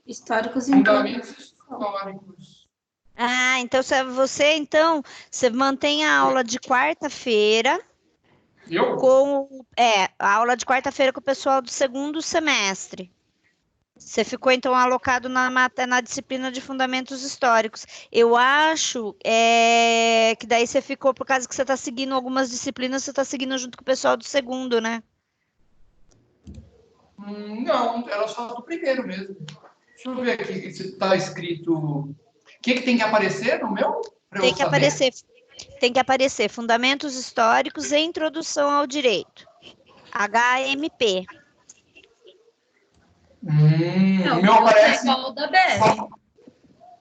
históricos e fundamentos históricos. Então você mantém a aula de quarta-feira. A aula de quarta-feira com o pessoal do segundo semestre. Você ficou, então, alocado na disciplina de fundamentos históricos. Eu acho que daí você ficou, por causa que você está seguindo algumas disciplinas, você está seguindo junto com o pessoal do segundo, né? Não, era só do primeiro mesmo. Deixa eu ver aqui se está escrito... O que tem que aparecer no meu? Tem que aparecer fundamentos históricos e introdução ao direito. HMP. O meu aparece...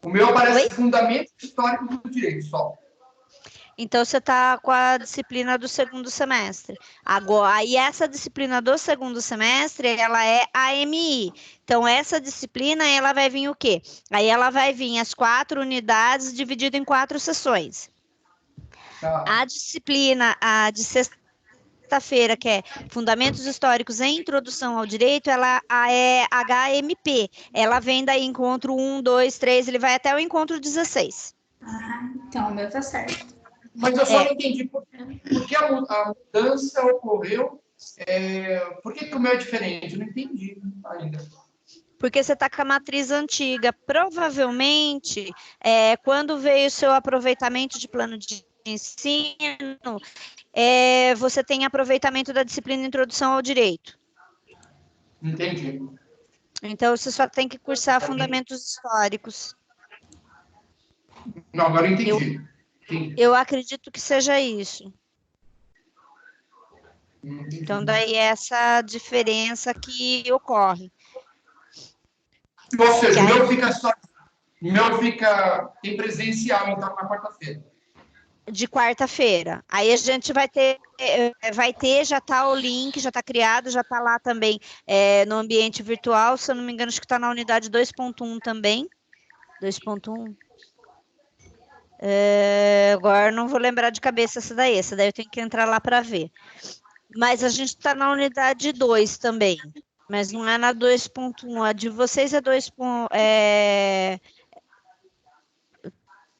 O meu aparece fundamentos históricos do direito só. Então, você está com a disciplina do segundo semestre. Agora, aí essa disciplina do segundo semestre, ela é AMI. Então, essa disciplina, ela vai vir o quê? Aí ela vai vir as 4 unidades dividida em 4 sessões. A disciplina de sexta-feira, que é Fundamentos Históricos e Introdução ao Direito, ela é HMP. Ela vem daí encontro 1, 2, 3, ele vai até o encontro 16. Então o meu tá certo. Mas eu só não entendi por que a mudança ocorreu. Por que o meu é diferente? Eu não entendi ainda. Porque você está com a matriz antiga. Provavelmente, quando veio o seu aproveitamento de plano de ensino, você tem aproveitamento da disciplina Introdução ao Direito. Entendi. Então, você só tem que cursar fundamentos históricos. Não, agora eu entendi. Eu acredito que seja isso. Então, daí essa diferença que ocorre. Ou seja, o meu tem presencial, então, na quarta-feira. De quarta-feira. Aí a gente vai ter, já está o link, já está criado, já está lá também no ambiente virtual, se eu não me engano, acho que está na unidade 2.1 também. 2.1. Agora não vou lembrar de cabeça essa daí eu tenho que entrar lá para ver. Mas a gente está na unidade 2 também, mas não é na 2.1, a de vocês é 2.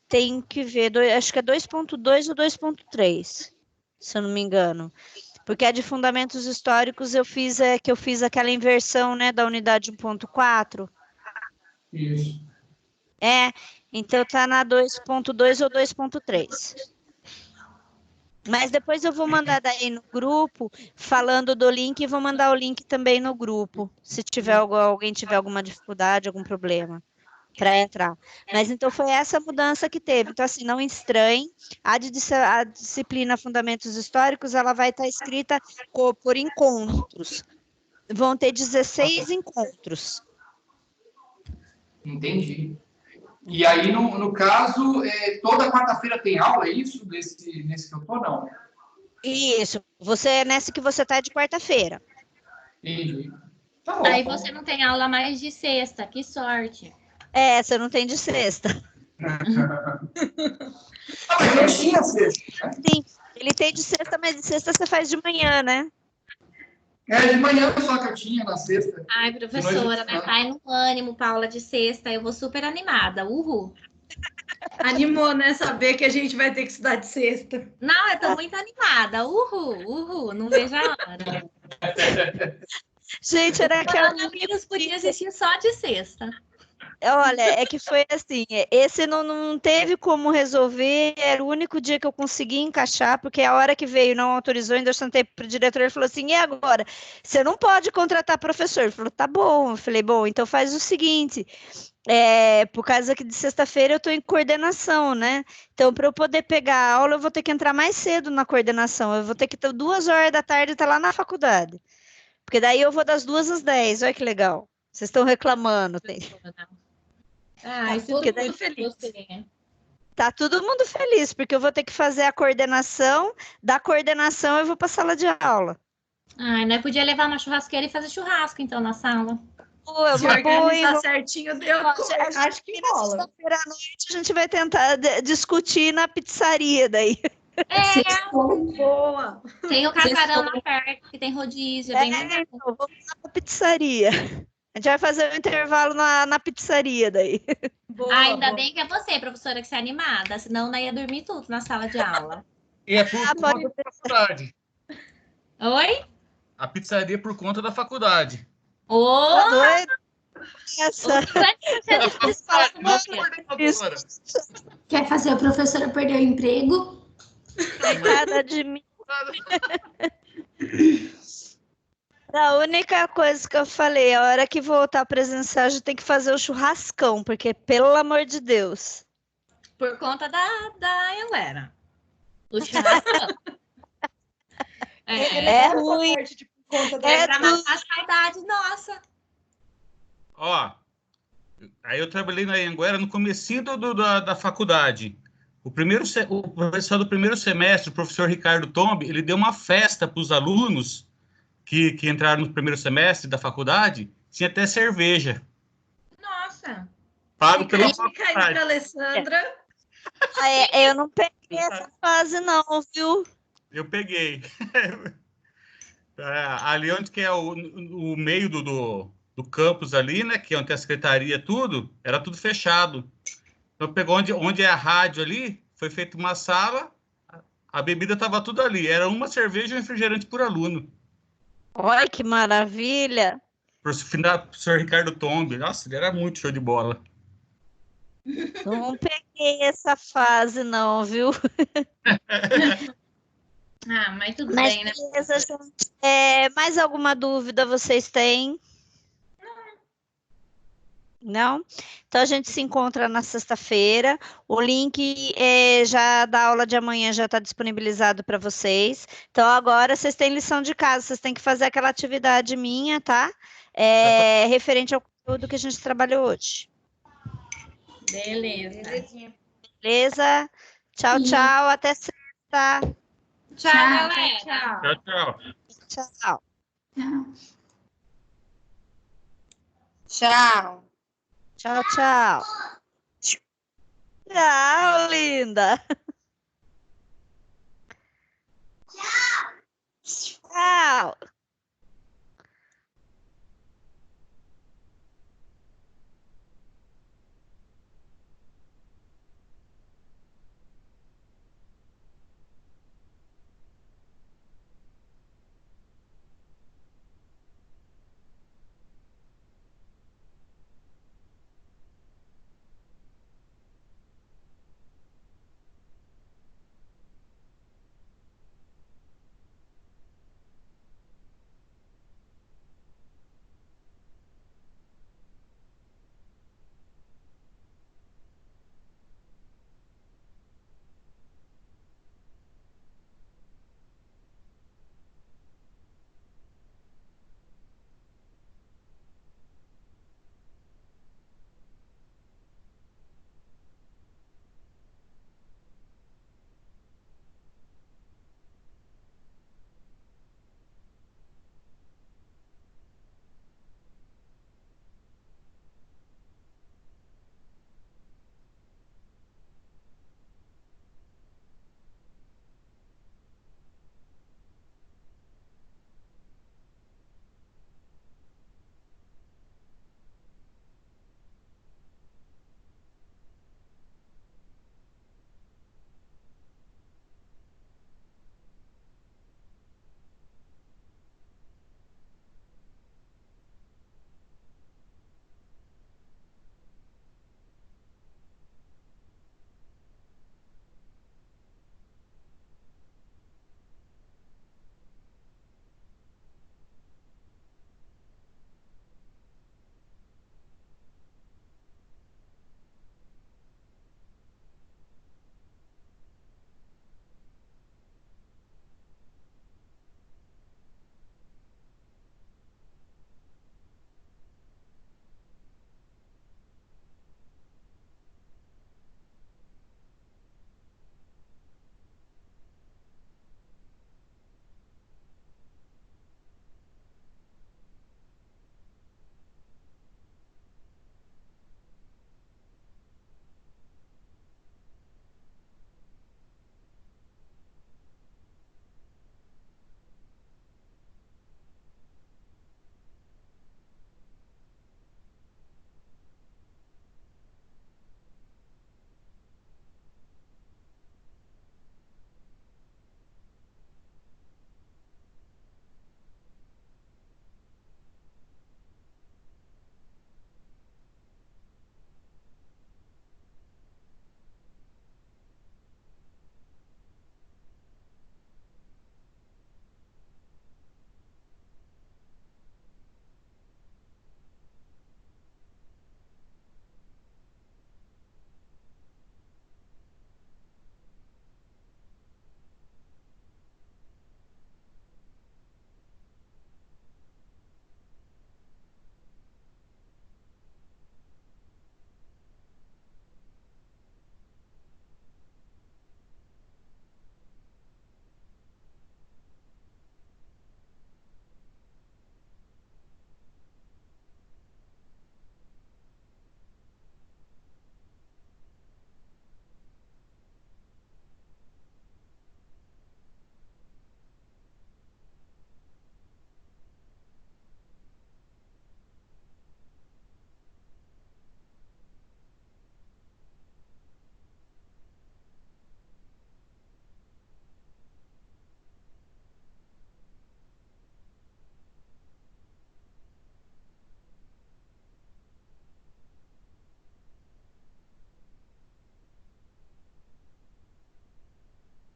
Tem que ver, acho que é 2.2 ou 2.3, se eu não me engano. Porque a de fundamentos históricos eu fiz aquela inversão, né, da unidade 1.4. Isso. Então tá na 2.2 ou 2.3. Mas depois eu vou mandar daí no grupo, falando do link, e vou mandar o link também no grupo, se alguém tiver alguma dificuldade, algum problema para entrar. Mas então foi essa mudança que teve. Então, assim, não estranhe, a disciplina Fundamentos Históricos, ela vai estar escrita por encontros. Vão ter 16 encontros. Entendi. E aí, no caso, toda quarta-feira tem aula, é isso? Nesse que eu tô, não? Isso. Você é nessa que você tá de quarta-feira. Entendi. Tá bom. Aí você não tem aula mais de sexta, que sorte. Você não tem de sexta. Mas eu tinha sexta, né? Sim, ele tem de sexta, mas de sexta você faz de manhã, né? De manhã só que eu tinha na sexta. Ai, professora, né? Vai no ânimo, Paula, de sexta. Eu vou super animada. Uhul. Animou, né? Saber que a gente vai ter que estudar de sexta. Não, eu tô muito animada. Uhul, uhul. Não vejo a hora. Gente, era O coronavírus podia existir só de sexta. Olha, é que foi assim, esse não teve como resolver, era o único dia que eu consegui encaixar, porque a hora que veio não autorizou, ainda eu sentei para o diretor, ele falou assim, e agora? Você não pode contratar professor. Ele falou, tá bom. Eu falei, bom, então faz o seguinte, por causa que de sexta-feira eu estou em coordenação, né? Então, para eu poder pegar a aula, eu vou ter que entrar mais cedo na coordenação, eu vou ter que estar 2 horas da tarde e estar lá na faculdade, porque daí eu vou das 2 às 10, olha que legal. Vocês estão reclamando, tem... Ai, Tá todo mundo feliz. Tá todo mundo feliz, porque eu vou ter que fazer a coordenação, da coordenação eu vou para a sala de aula. Ai, nós podia levar uma churrasqueira e fazer churrasco, então, na sala. Eu Se vou organizar certinho, acho que rola. Sexta-feira à noite a gente vai tentar discutir na pizzaria daí. Boa. Tem o casarão lá perto, que tem rodízio, é bem legal. Então, vamos lá na pizzaria. A gente vai fazer um intervalo na pizzaria daí. Boa, Ainda boa. bem que é você, professora, que você é animada, senão não ia dormir tudo na sala de aula. E é por conta da faculdade. Oi? A pizzaria é por conta da faculdade. Ô, Tá doido? Essa. Quer fazer a professora perder o emprego? Coitada de mim. A única coisa que eu falei, a hora que voltar presencial, a gente tem que fazer o churrascão, porque, pelo amor de Deus. por conta da Anguera. O churrascão. É ruim. Pra matar a saudade, nossa. Ó, aí eu trabalhei na Anguera no comecinho da faculdade. O professor do primeiro semestre, o professor Ricardo Tombi, ele deu uma festa para os alunos que entraram no primeiro semestre da faculdade, tinha até cerveja. Nossa. Pago pela Fica aí pra Alessandra. Eu não peguei essa fase não, viu? Eu peguei. Ali onde que é o meio do campus ali, né? Que é onde tem a secretaria, tudo, era tudo fechado. Então pegou onde é a rádio ali, foi feita uma sala, a bebida estava tudo ali. Era uma cerveja e um refrigerante por aluno. Olha que maravilha! Professor Ricardo Tombi, nossa, ele era muito show de bola. Não peguei essa fase não, viu? Mas tudo Mas bem, né? beleza, gente. Mais alguma dúvida vocês têm? Não? Então a gente se encontra na sexta-feira. O link já da aula de amanhã já está disponibilizado para vocês. Então agora vocês têm lição de casa, vocês têm que fazer aquela atividade minha, tá? Referente ao conteúdo que a gente trabalhou hoje. Beleza. Beleza? Tchau, tchau. Até sexta. Tchau, galera. Tchau, tchau. Tchau. Tchau. Tchau, tchau. Tchau, linda. Tchau.